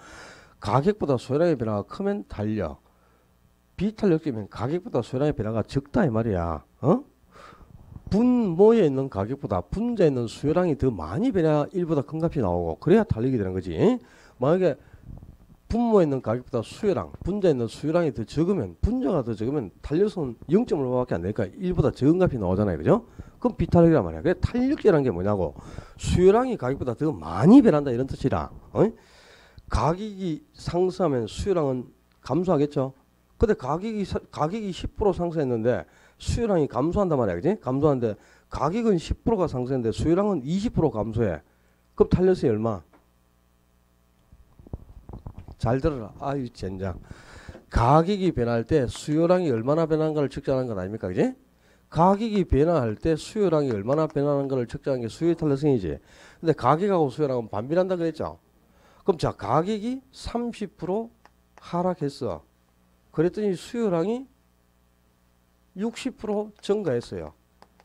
가격보다 수요량의 변화가 크면 탄력, 비탄력적이면 가격보다 수요량의 변화가 적다 이 말이야. 분모에 있는 가격보다 분자에 있는 수요량이 더 많이 변해야 1보다 큰 값이 나오고, 그래야 탄력이 되는 거지. 만약에 분모에 있는 가격보다 수요량, 분자에 있는 수요량이 더 적으면, 분자가 더 적으면 탄력성은 0.5밖에 안 되니까 1보다 적은 값이 나오잖아요. 그죠? 그럼 비탄력이란 말이야. 그래 탄력이라는 게 뭐냐고, 수요량이 가격보다 더 많이 변한다 이런 뜻이라. 가격이 상승하면 수요량은 감소하겠죠. 근데 가격이 10% 상승했는데 수요량이 감소한단 말이야. 그지? 감소하는데 가격은 10%가 상승했는데 수요량은 20% 감소해. 그럼 탄력성이 얼마? 잘 들어라. 아유 젠장. 가격이 변할 때 수요량이 얼마나 변하는가를 측정하는 건 아닙니까? 그지? 가격이 변화할 때 수요량이 얼마나 변하는가를 측정하는 게 수요의 탄력성이지. 근데 가격하고 수요량은 반비례한다 그랬죠. 그럼 자, 가격이 30% 하락했어. 그랬더니 수요량이 60% 증가했어요.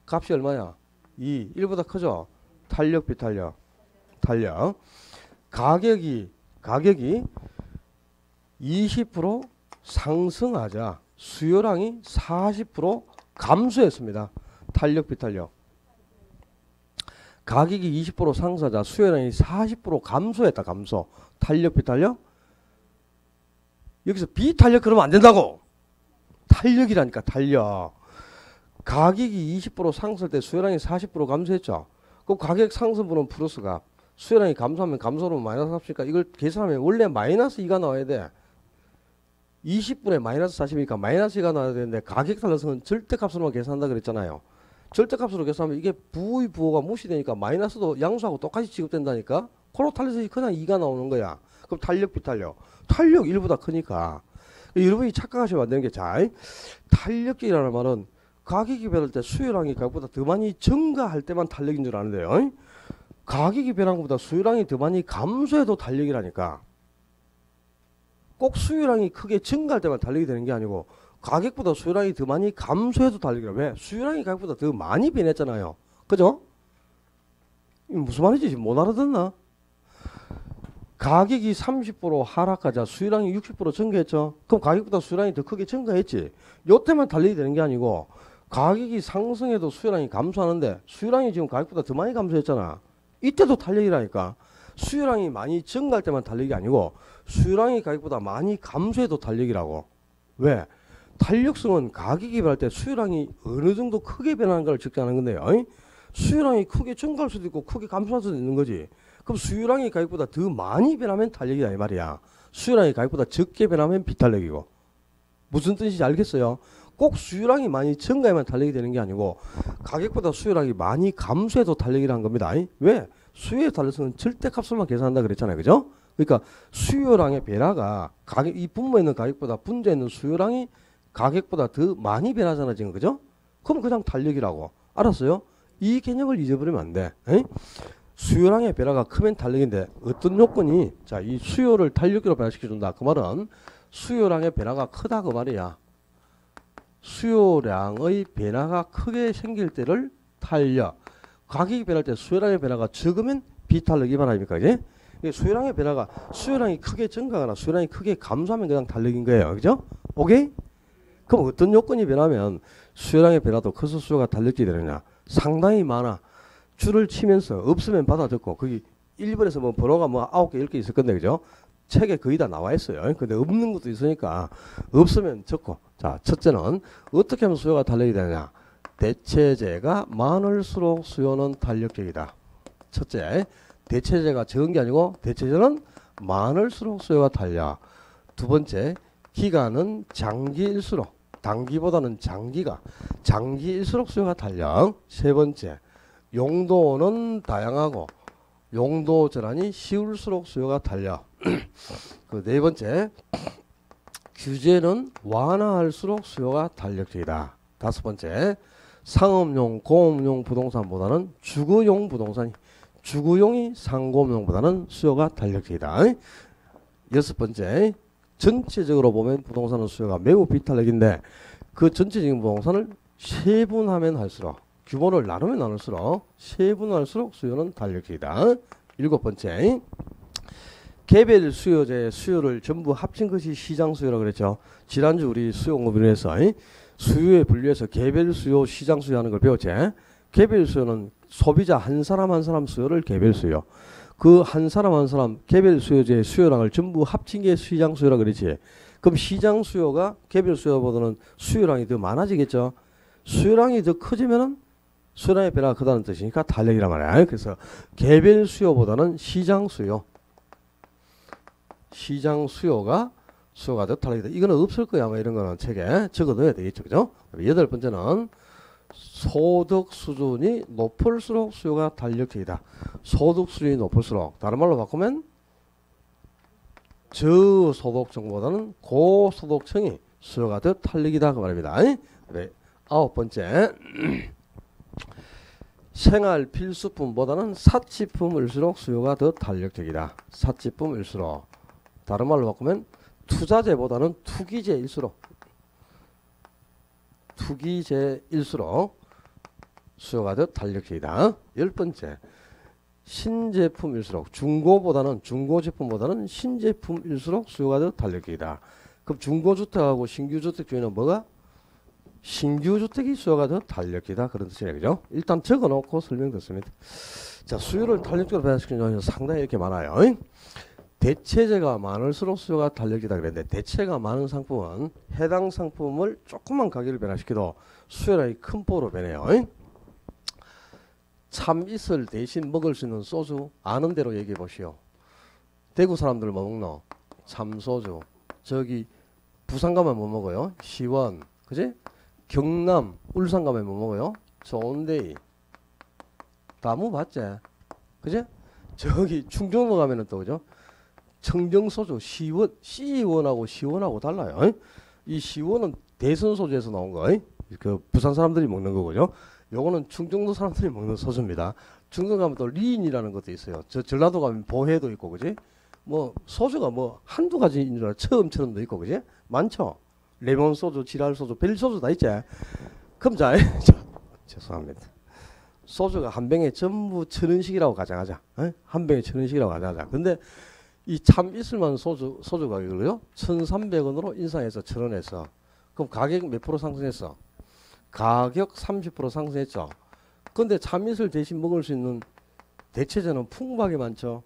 값이 얼마야? 2. 1보다 크죠? 탄력, 비탄력. 탄력. 가격이 20% 상승하자 수요량이 40% 감소했습니다. 탄력, 비탄력. 가격이 20% 상승하자 수요량이 40% 감소했다. 감소. 탄력, 비탄력. 여기서 비탄력 그러면 안 된다고. 탄력이라니까. 탄력. 가격이 20% 상승할 때 수요량이 40% 감소했죠. 그럼 가격 상승분은 플러스가, 수요량이 감소하면 감소로 마이너스 값이니까 이걸 계산하면 원래 마이너스 2가 나와야 돼. 20분에 마이너스 40이니까 마이너스 2가 나와야 되는데, 가격 탄력성은 절대값으로만 계산한다 그랬잖아요. 절대값으로 계산하면 이게 부의 부호가 무시되니까 마이너스도 양수하고 똑같이 취급된다니까. 코로 탄력성이 그냥 2가 나오는 거야. 그럼 탄력, 비탄력. 탄력 1보다 크니까. 여러분이 착각하시면 안 되는 게, 자, 탄력이라는 말은 가격이 변할 때 수요량이 가격보다 더 많이 증가할 때만 탄력인 줄 아는데요. 가격이 변한 것보다 수요량이 더 많이 감소해도 탄력이라니까. 꼭 수요량이 크게 증가할 때만 탄력이 되는 게 아니고, 가격보다 수요량이 더 많이 감소해도 탄력이라. 왜? 수요량이 가격보다 더 많이 변했잖아요. 그죠? 무슨 말인지 지금 못 알아듣나? 가격이 30% 하락하자 수요량이 60% 증가했죠. 그럼 가격보다 수요량이 더 크게 증가했지. 요때만 탄력이 되는 게 아니고, 가격이 상승해도 수요량이 감소하는데 수요량이 지금 가격보다 더 많이 감소했잖아. 이때도 탄력이라니까. 수요량이 많이 증가할 때만 탄력이 아니고 수요량이 가격보다 많이 감소해도 탄력이라고. 왜? 탄력성은 가격이 변할 때 수요량이 어느 정도 크게 변하는 걸 측정하는 건데요. 수요량이 크게 증가할 수도 있고 크게 감소할 수도 있는 거지. 그럼 수요량이 가격보다 더 많이 변하면 탄력이다 이 말이야. 수요량이 가격보다 적게 변하면 비탄력이고. 무슨 뜻인지 알겠어요? 꼭 수요량이 많이 증가해만 탄력이 되는 게 아니고, 가격보다 수요량이 많이 감소해도 탄력이라는 겁니다. 왜? 수요의 탄력성은 절대값으로만 계산한다 그랬잖아요. 그죠? 그러니까 수요량의 변화가 이 분모에 있는 가격보다 분자에 있는 수요량이 가격보다 더 많이 변하잖아 지금. 그죠? 그럼 그냥 탄력이라고. 알았어요? 이 개념을 잊어버리면 안 돼. 수요량의 변화가 크면 탄력인데, 어떤 요건이, 자, 이 수요를 탄력으로 변화시켜준다 그 말은 수요량의 변화가 크다 그 말이야. 수요량의 변화가 크게 생길 때를 탄력, 가격이 변할 때 수요량의 변화가 적으면 비탄력 이 말 아닙니까? 이제 수요량의 변화가, 수요량이 크게 증가하거나 수요량이 크게 감소하면 그냥 탄력인 거예요. 그죠? 오케이? 그럼 어떤 요건이 변하면 수요량의 변화도 커서 수요가 탄력이 되느냐? 상당히 많아. 줄을 치면서 없으면 받아 적고, 거기 1번에서 뭐 번호가 뭐 9개, 10개 있을 건데, 그죠? 책에 거의 다 나와 있어요. 근데 없는 것도 있으니까 없으면 적고. 자, 첫째는 어떻게 하면 수요가 탄력이 되느냐? 대체재가 많을수록 수요는 탄력적이다. 첫째, 대체재가 적은 게 아니고 대체재는 많을수록 수요가 탄력. 두 번째, 기간은 장기일수록, 단기보다는 장기일수록 수요가 탄력. 세 번째, 용도는 다양하고 용도 전환이 쉬울수록 수요가 달려. 그 네 번째, 규제는 완화할수록 수요가 탄력적이다. 다섯 번째, 상업용, 공업용 부동산보다는 주거용 부동산이, 주거용이 상공용보다는 수요가 탄력적이다. 여섯 번째, 전체적으로 보면 부동산은 수요가 매우 비탄력인데 그 전체적인 부동산을 세분하면 할수록, 규모를 나누면 나눌수록, 세분할수록 수요는 탄력적이다. 일곱 번째, 개별 수요제의 수요를 전부 합친 것이 시장 수요라고 그랬죠. 지난주 우리 수요 공부에서 수요에 분류해서 개별 수요, 시장 수요 하는 걸 배웠지. 개별 수요는 소비자 한 사람 한 사람 수요를 개별 수요. 그 한 사람 한 사람 개별 수요제의 수요량을 전부 합친 게 시장 수요라고 그랬지. 그럼 시장 수요가 개별 수요보다는 수요량이 더 많아지겠죠. 수요량이 더 커지면은 수요량의 변화가 크다는 뜻이니까 탄력이란 말이야. 그래서 개별 수요보다는 시장 수요. 시장 수요가 더 탄력이다. 이거는 없을 거야. 아마 이런 거는 책에 적어 넣어야 되겠죠. 그죠? 여덟 번째는 소득 수준이 높을수록 수요가 탄력적이다. 소득 수준이 높을수록, 다른 말로 바꾸면 저소득층보다는 고소득층이 수요가 더 탄력이다. 그 말입니다. 네. 아홉 번째, 생활 필수품보다는 사치품일수록 수요가 더 탄력적이다. 사치품일수록, 다른 말로 바꾸면 투자재보다는 투기재일수록 수요가 더 탄력적이다. 열 번째, 신제품일수록, 중고제품보다는 신제품일수록 수요가 더 탄력적이다. 그럼 중고주택하고 신규주택 중에는 뭐가? 신규주택이 수요가 더 탄력적이다. 그런 뜻이네요. 그죠? 일단 적어놓고 설명 듣습니다. 자, 수요를 탄력적으로 배달시키는 경우는 상당히 이렇게 많아요. 대체재가 많을수록 수요가 탄력적이다 그랬는데, 대체가 많은 상품은 해당 상품을 조금만 가격을 변화시켜도 수요량이 큰 폭으로 변해요. 참이슬 대신 먹을 수 있는 소주 아는 대로 얘기해 보시오. 대구 사람들 뭐 먹노? 참소주. 저기 부산 가면 뭐 먹어요? 시원. 그지? 경남, 울산 가면 뭐 먹어요? 좋은데이. 다 먹어봤지? 그지? 저기 충청도 가면은 또 그죠? 청정소주, 시원하고 달라요. 이 시원은 대선소주에서 나온 거, 그 부산 사람들이 먹는 거고요. 요거는 충청도 사람들이 먹는 소주입니다. 충청 가면 또 리인이라는 것도 있어요. 저 전라도 가면 보혜도 있고, 그지? 뭐 소주가 뭐 한두 가지인 줄 알아. 처음처럼도 있고, 그지? 많죠. 레몬소주, 지랄소주, 벨소주 다 있지. 그럼 자, 죄송합니다. 소주가 한 병에 전부 1,000원씩이라고 가정하자. 한 병에 1,000원씩이라고 가정하자. 근데 이 참이슬만 소주 가격을요 1,300원으로 인상해서 1,000원에서, 그럼 가격 몇 프로 상승했어? 가격 30% 상승했죠. 근데 참이슬 대신 먹을 수 있는 대체재는 풍부하게 많죠.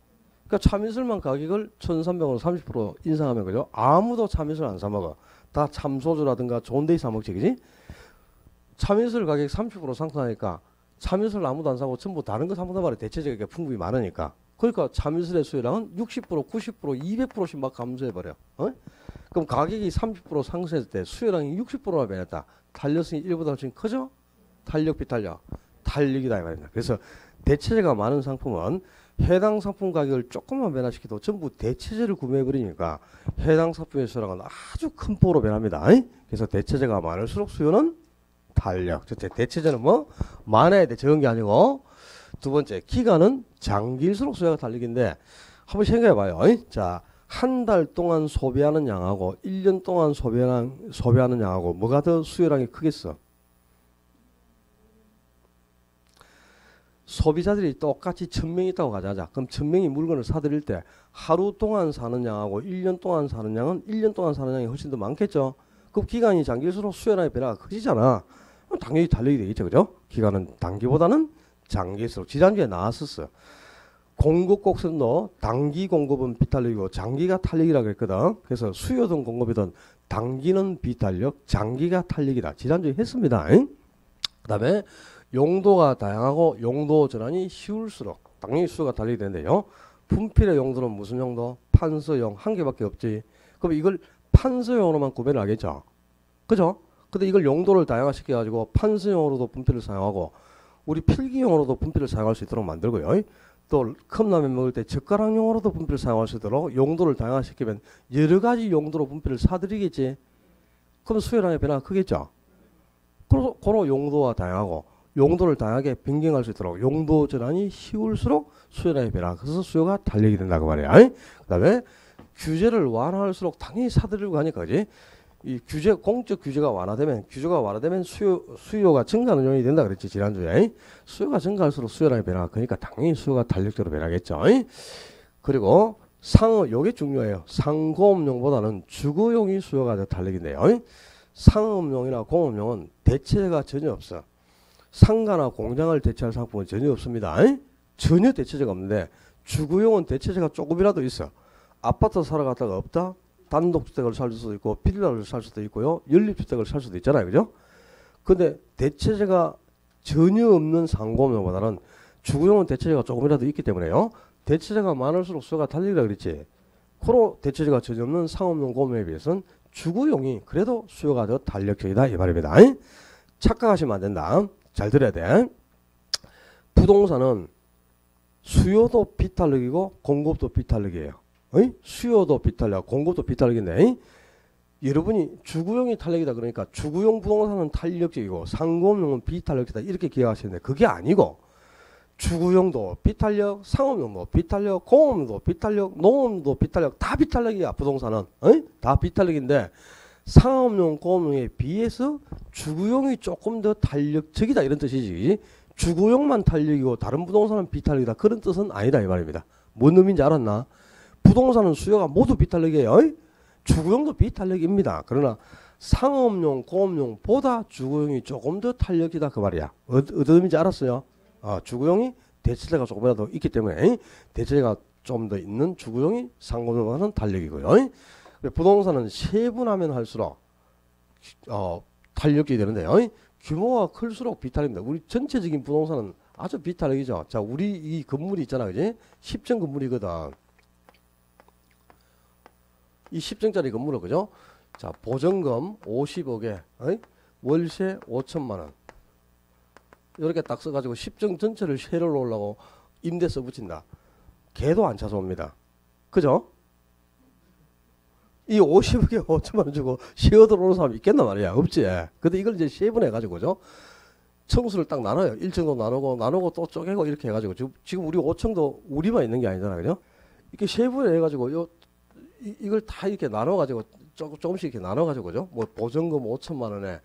그러니까 참이슬만 가격을 1,300원으로 30% 인상하면 그죠? 아무도 참이슬 안 사 먹어. 다 참소주라든가 좋은 데 사 먹지, 그지? 참이슬 가격 30% 상승하니까 참이슬 아무도 안 사고 전부 다른 거 사 먹는 말에 대체재가 풍부히 많으니까. 그러니까 참이슬의 수요량은 60%, 90%, 200%씩 막 감소해버려. 그럼 가격이 30% 상승했을 때 수요량이 60%나 변했다. 탄력성이 1보다 훨씬 크죠? 탄력 비탄력. 탄력이다 이 말입니다. 그래서 대체재가 많은 상품은 해당 상품 가격을 조금만 변화시켜도 전부 대체재를 구매해버리니까 해당 상품의 수요량은 아주 큰 폭으로 변합니다. 그래서 대체재가 많을수록 수요는 탄력. 대체재는 뭐 많아야 돼. 적은 게 아니고. 두 번째, 기간은 장기일수록 수요가 탄력인데 한번 생각해봐요. 자, 한 달 동안 소비하는 양하고 1년 동안 소비하는 양하고 뭐가 더 수요량이 크겠어? 소비자들이 똑같이 1,000명 있다고 가자자. 그럼 1,000명이 물건을 사들일 때 하루 동안 사는 양하고 1년 동안 사는 양은 1년 동안 사는 양이 훨씬 더 많겠죠. 그럼 기간이 장기일수록 수요량의 변화가 커지잖아. 당연히 탄력이 되겠죠. 그죠? 기간은 단기보다는 장기일수록. 지난주에 나왔었어. 공급 곡선도 단기 공급은 비탄력이고 장기가 탄력이라고 했거든. 그래서 수요든 공급이든 단기는 비탄력, 장기가 탄력이다. 지난주에 했습니다. 그 다음에 용도가 다양하고 용도 전환이 쉬울수록 당연히 수요가 탄력이 되는데요. 분필의 용도는 무슨 용도? 판서용. 한 개밖에 없지. 그럼 이걸 판서용으로만 구매를 하겠죠. 그죠? 근데 이걸 용도를 다양화시켜 가지고 판서용으로도 분필을 사용하고 우리 필기용으로도 분필을 사용할 수 있도록 만들고요. 또 컵라면 먹을 때 젓가락용으로도 분필을 사용할 수 있도록 용도를 다양화시키면 여러 가지 용도로 분필을 사드리겠지. 그럼 수요량의 변화가 크겠죠. 그런 용도와 다양하고 용도를 다양하게 변경할 수 있도록 용도 전환이 쉬울수록 수요량의 변화. 그래서 수요가 달리게 된다고 말이야. 그 다음에 규제를 완화할수록 당연히 사드리려고 하니까, 그지? 이 규제, 공적 규제가 완화되면 수요가 증가하는 요인이 된다 그랬지, 지난주에. 수요가 증가할수록 수요량의 변화가 크니까 당연히 수요가 탄력적으로 변하겠죠. 그리고 요게 중요해요. 상공업용보다는 주거용이 수요가 더 탄력인데요. 상업용이나 공업용은 대체가 전혀 없어. 상가나 공장을 대체할 상품은 전혀 없습니다. 전혀 대체제가 없는데 주거용은 대체제가 조금이라도 있어. 아파트 사러 갔다가 없다? 단독주택을 살 수도 있고 빌라를 살 수도 있고요. 연립주택을 살 수도 있잖아요. 그죠? 근데 대체제가 전혀 없는 상공업용보다는 주거용은 대체제가 조금이라도 있기 때문에요. 대체제가 많을수록 수요가 달리라 그랬지. 그로 대체제가 전혀 없는 상업용 공업용에 비해서는 주거용이 그래도 수요가 더 탄력적이다 이 말입니다. 착각하시면 안 된다. 잘 들어야 돼. 부동산은 수요도 비탄력이고 공급도 비탄력이에요. 수요도 비탄력, 공급도 비탄력인데 여러분이 주거용이 탄력이다 그러니까 주거용 부동산은 탄력적이고 상공용은 비탄력이다 이렇게 기억하시는데 그게 아니고 주거용도 비탄력, 상업용도 비탄력, 공업용도 비탄력, 농업용도 비탄력 다 비탄력이야. 부동산은 다 비탄력인데 상업용, 공업용에 비해서 주거용이 조금 더 탄력적이다 이런 뜻이지. 주거용만 탄력이고 다른 부동산은 비탄력이다 그런 뜻은 아니다 이 말입니다. 뭔 의미인지 알았나? 부동산은 수요가 모두 비탄력이에요. 주거용도 비탄력입니다. 그러나 상업용, 공업용보다 주거용이 조금 더 탄력이다 그 말이야. 어떤 의미인지 알았어요? 주거용이 대체제가 조금이라도 있기 때문에 대체제가 좀 더 있는 주거용이 상공용과는 탄력이고요. 부동산은 세분하면 할수록 탄력이 되는데요. 규모가 클수록 비탄력입니다. 우리 전체적인 부동산은 아주 비탄력이죠. 자, 우리 이 건물이 있잖아, 그지? 10층 건물이거든. 이 10층짜리 건물은 그죠? 자, 보증금 50억에 월세 5천만 원. 이렇게 딱 써가지고 10층 전체를 세를 놓으려고 임대 써 붙인다. 개도 안 차서 옵니다. 그죠? 이 50억에 5천만 원 주고 세어 들어오는 사람 있겠나 말이야. 없지. 근데 이걸 이제 세분해가지고, 그죠? 층수를 딱 나눠요. 1층도 나누고 또 쪼개고 이렇게 해가지고. 지금 우리 5층도 우리만 있는 게 아니잖아. 그죠? 이렇게 세분해가지고, 이걸 다 이렇게 나눠가지고, 조금씩 이렇게 나눠가지고, 그죠? 뭐, 보증금 5천만 원에,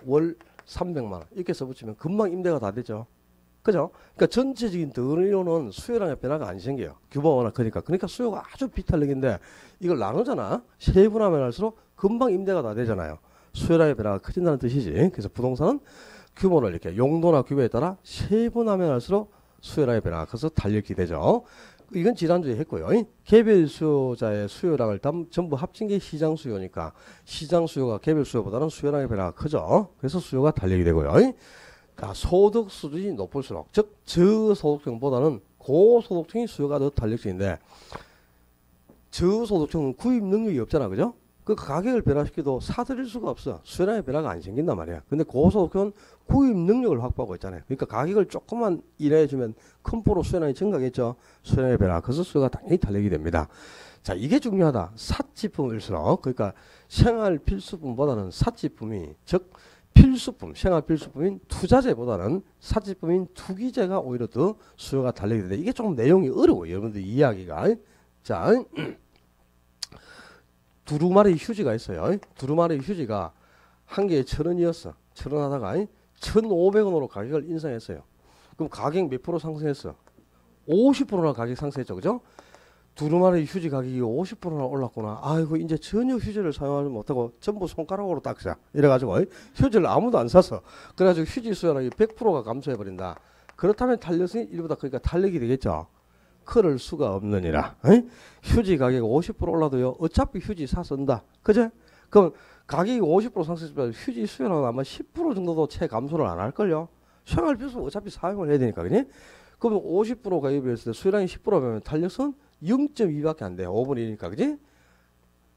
월 300만 원. 이렇게 써붙이면 금방 임대가 다 되죠. 그죠? 그러니까 전체적인 덩어리로는 수요량의 변화가 안 생겨요. 규모가 워낙 크니까. 그러니까 수요가 아주 비탄력인데 이걸 나누잖아. 세분하면 할수록 금방 임대가 다 되잖아요. 수요량의 변화가 커진다는 뜻이지. 그래서 부동산은 규모를 이렇게 용도나 규모에 따라 세분하면 할수록 수요량의 변화가 커서 탄력이 되죠. 이건 지난주에 했고요. 개별 수요자의 수요량을 전부 합친 게 시장 수요니까 시장 수요가 개별 수요보다는 수요량의 변화가 크죠. 그래서 수요가 탄력이 되고요. 소득 수준이 높을수록, 즉 저소득층보다는 고소득층이 수요가 더 탄력적인데 저소득층은 구입 능력이 없잖아, 그죠? 그 가격을 변화시켜도 사들일 수가 없어. 수요량의 변화가 안 생긴단 말이야. 근데 고소득층은 구입 능력을 확보하고 있잖아요. 그러니까 가격을 조금만 인하해주면 큰 포로 수요량이 증가하겠죠. 수요량의 변화, 그래서 수요가 당연히 탄력이 됩니다. 자, 이게 중요하다. 사치품일수록, 그러니까 생활 필수품보다는 사치품이, 즉 필수품, 생활 필수품인 투자재보다는 사치품인 투기재가 오히려 더 수요가 달리게 되는데 이게 조금 내용이 어려워요. 여러분들 이야기가. 자, 두루마리 휴지가 있어요. 두루마리 휴지가 한 개에 1,000원이었어. 1,000원 하다가 1,500원으로 가격을 인상했어요. 그럼 가격 몇 프로 상승했어? 50%나 가격 상승했죠. 그죠? 두루마리 휴지 가격이 50%나 올랐구나. 아이고 이제 전혀 휴지를 사용하지 못하고 전부 손가락으로 닦자. 이래가지고 휴지를 아무도 안 사서 그래가지고 휴지 수요량이 100%가 감소해버린다. 그렇다면 탄력성이 일보다 그러니까 탄력이 되겠죠. 그럴 수가 없느니라. 휴지 가격이 50% 올라도요. 어차피 휴지 사 쓴다. 그죠? 그럼 가격이 50% 상승했지만 휴지 수요량은 아마 10% 정도도 채 감소를 안 할걸요. 생활 필수 어차피 사용을 해야 되니까. 그지? 그러면 50% 가격에 비했을 때 수요량이 10%면 탄력성은 0.2밖에 안 돼요. 5분의 1이니까. 그지?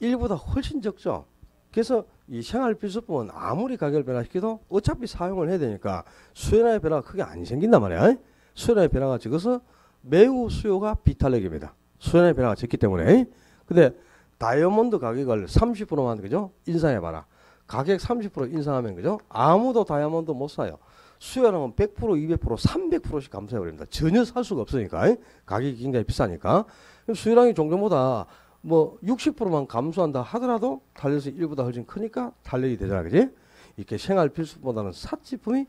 1보다 훨씬 적죠. 그래서 이 생활 필수품은 아무리 가격을 변화시켜도 어차피 사용을 해야 되니까 수요량의 변화가 크게 안 생긴단 말이야. 수요량의 변화가 적어서 매우 수요가 비탄력입니다. 수요량의 변화가 적기 때문에. 근데 다이아몬드 가격을 30%만 그죠? 인상해봐라. 가격 30% 인상하면 그죠? 아무도 다이아몬드 못 사요. 수요량은 100%, 200%, 300%씩 감소해버립니다. 전혀 살 수가 없으니까. 가격이 굉장히 비싸니까. 수요량이 종전보다 뭐 60%만 감소한다 하더라도 탄력성이 일보다 훨씬 크니까 탄력이 되잖아. 그지? 이렇게 생활 필수품보다는 사치품이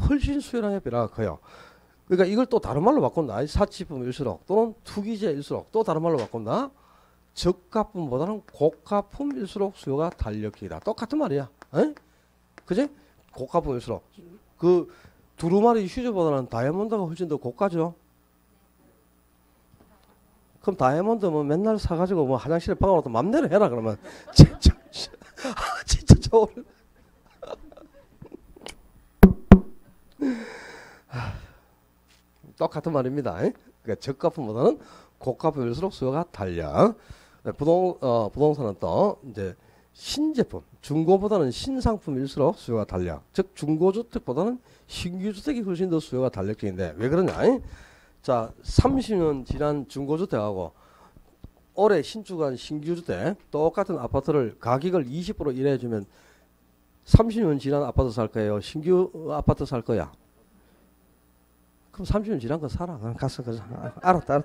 훨씬 수요량의 변화가 커요. 그러니까 이걸 또 다른 말로 바꾼다. 사치품일수록 또는 투기재일수록 또 다른 말로 바꾼다. 저가품보다는 고가품일수록 수요가 탄력적이다. 똑같은 말이야. 에? 그지? 고가품일수록. 그 두루마리 휴즈보다는 다이아몬드가 훨씬 더 고가죠. 그럼 다이아몬드 뭐 맨날 사가지고 뭐 화장실에 박아놓고 맘대로 해라 그러면 진짜 진짜 저 똑같은 말입니다. 그러니까 저가품보다는 고가품일수록 수요가 탄력. 부동산은 또 이제 신제품, 중고보다는 신상품일수록 수요가 탄력. 즉 중고주택보다는 신규주택이 훨씬 더 수요가 탄력적인데 왜 그러냐? 자, 30년 지난 중고주택하고 올해 신축한 신규주택 똑같은 아파트를 가격을 20% 인하해주면 30년 지난 아파트 살 거예요? 신규 아파트 살 거야? 그럼 30년 지난 거 사라. 가서 알았다.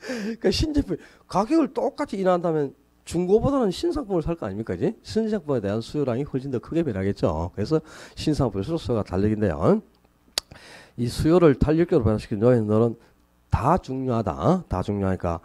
그러니까 신제품 가격을 똑같이 인하한다면 중고보다는 신상품을 살 거 아닙니까? 이제 신상품에 대한 수요량이 훨씬 더 크게 변하겠죠. 그래서 신상품일수록 수요가 탄력인데요. 이 수요를 탄력적으로 변화시킨 요인들은 다 중요하다. 다 중요하니까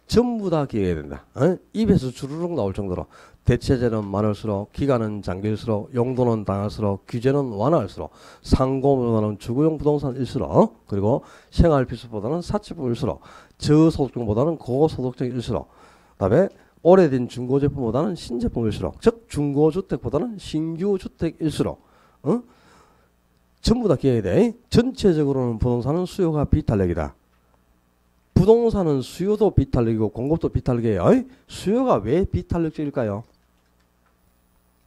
전부 다 기억해야 된다. 입에서 주르륵 나올 정도로 대체재는 많을수록, 기간은 장길수록, 용도는 다할수록, 규제는 완화할수록, 상공보다는 주거용 부동산일수록, 그리고 생활필수보다는 사치품일수록, 저소득층보다는 고소득층일수록, 그다음에 오래된 중고제품보다는 신제품일수록, 즉 중고주택보다는 신규주택일수록, 전부 다 기억해야 돼. 전체적으로는 부동산은 수요가 비탄력이다. 부동산은 수요도 비탄력이고 공급도 비탄력이에요. 수요가 왜 비탄력적일까요?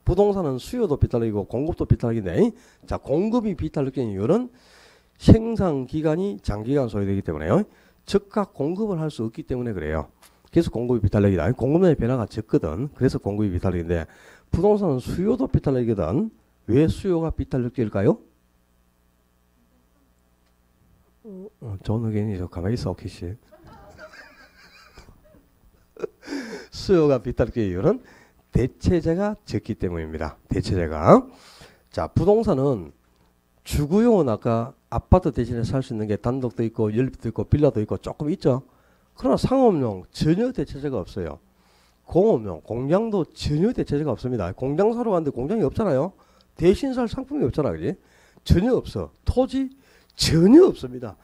부동산은 수요도 비탄력이고 공급도 비탄력인데, 자, 공급이 비탄력적인 이유는 생산 기간이 장기간 소요되기 때문에요. 즉각 공급을 할 수 없기 때문에 그래요. 그래서 공급이 비탄력이다. 공급량의 변화가 적거든. 그래서 공급이 비탄력인데, 부동산은 수요도 비탄력이거든. 왜 수요가 비탄력적일까요? 좋은 의견이죠. 가만히 있어, 오키씨. 수요가 비탄력적인 이유는 대체재가 적기 때문입니다. 대체재가. 자, 부동산은 주거용은 아까 아파트 대신에 살 수 있는 게 단독도 있고 연립도 있고 빌라도 있고 조금 있죠. 그러나 상업용 전혀 대체재가 없어요. 공업용, 공장도 전혀 대체재가 없습니다. 공장 사러 갔는데 공장이 없잖아요. 대신 살 상품이 없잖아. 그지? 전혀 없어. 토지 전혀 없습니다.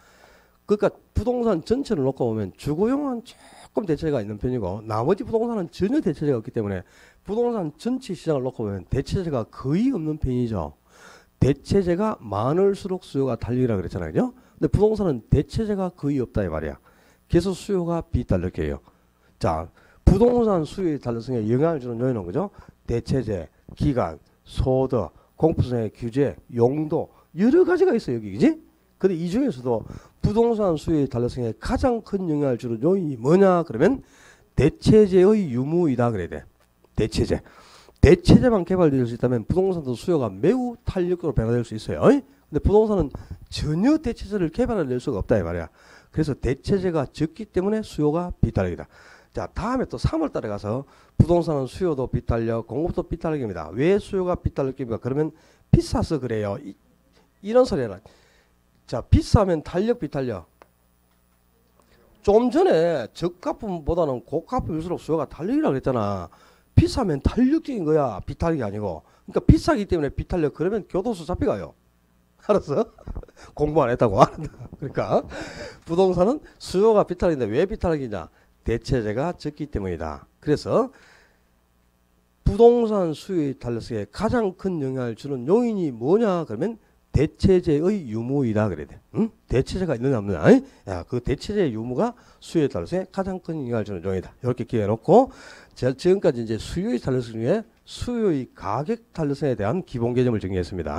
그러니까 부동산 전체를 놓고 보면 주거용은 조금 대체가 있는 편이고 나머지 부동산은 전혀 대체가 없기 때문에 부동산 전체 시장을 놓고 보면 대체재가 거의 없는 편이죠. 대체재가 많을수록 수요가 달리라 그랬잖아요. 그죠? 근데 부동산은 대체재가 거의 없다 이 말이야. 그래서 수요가 비탄력이에요. 자, 부동산 수요의 탄력성에 영향을 주는 요인은 그죠? 대체재, 기간, 소득, 공포성의 규제, 용도 여러 가지가 있어요. 여기 그지? 근데 이 중에서도 부동산 수요의 탄력성에 가장 큰 영향을 주는 요인이 뭐냐 그러면 대체재의 유무이다 그래야 돼. 대체재. 대체재만 개발될 수 있다면 부동산도 수요가 매우 탄력적으로 변화될 수 있어요. 근데 부동산은 전혀 대체재를 개발해낼 수가 없다 이 말이야. 그래서 대체재가 적기 때문에 수요가 비탄력이다. 자, 다음에 또 3월 달에 가서 부동산은 수요도 비탄력, 공급도 비탄력입니다. 왜 수요가 비탄력입니까? 그러면 비싸서 그래요. 이런 소리라. 자, 비싸면 탄력 비탄력. 좀 전에 저가품보다는 고가품일수록 수요가 탄력이라고 그랬잖아. 비싸면 탄력적인 거야. 비탄력이 아니고. 그러니까 비싸기 때문에 비탄력. 그러면 교도소 잡혀가요. 알았어? 공부 안 했다고. 그러니까 부동산은 수요가 비탄력인데 왜 비탄력이냐? 대체재가 적기 때문이다. 그래서 부동산 수요의 탄력성에 가장 큰 영향을 주는 요인이 뭐냐? 그러면 대체재의 유무이다 그래야 돼. 응? 대체재가 있느냐 없느냐. 야, 그 대체재의 유무가 수요의 탄력성에 가장 큰 영향을 주는 요인이다. 이렇게 기억해 놓고 제가 지금까지 이제 수요의 탄력성 중에 수요의 가격 탄력성에 대한 기본 개념을 정리했습니다.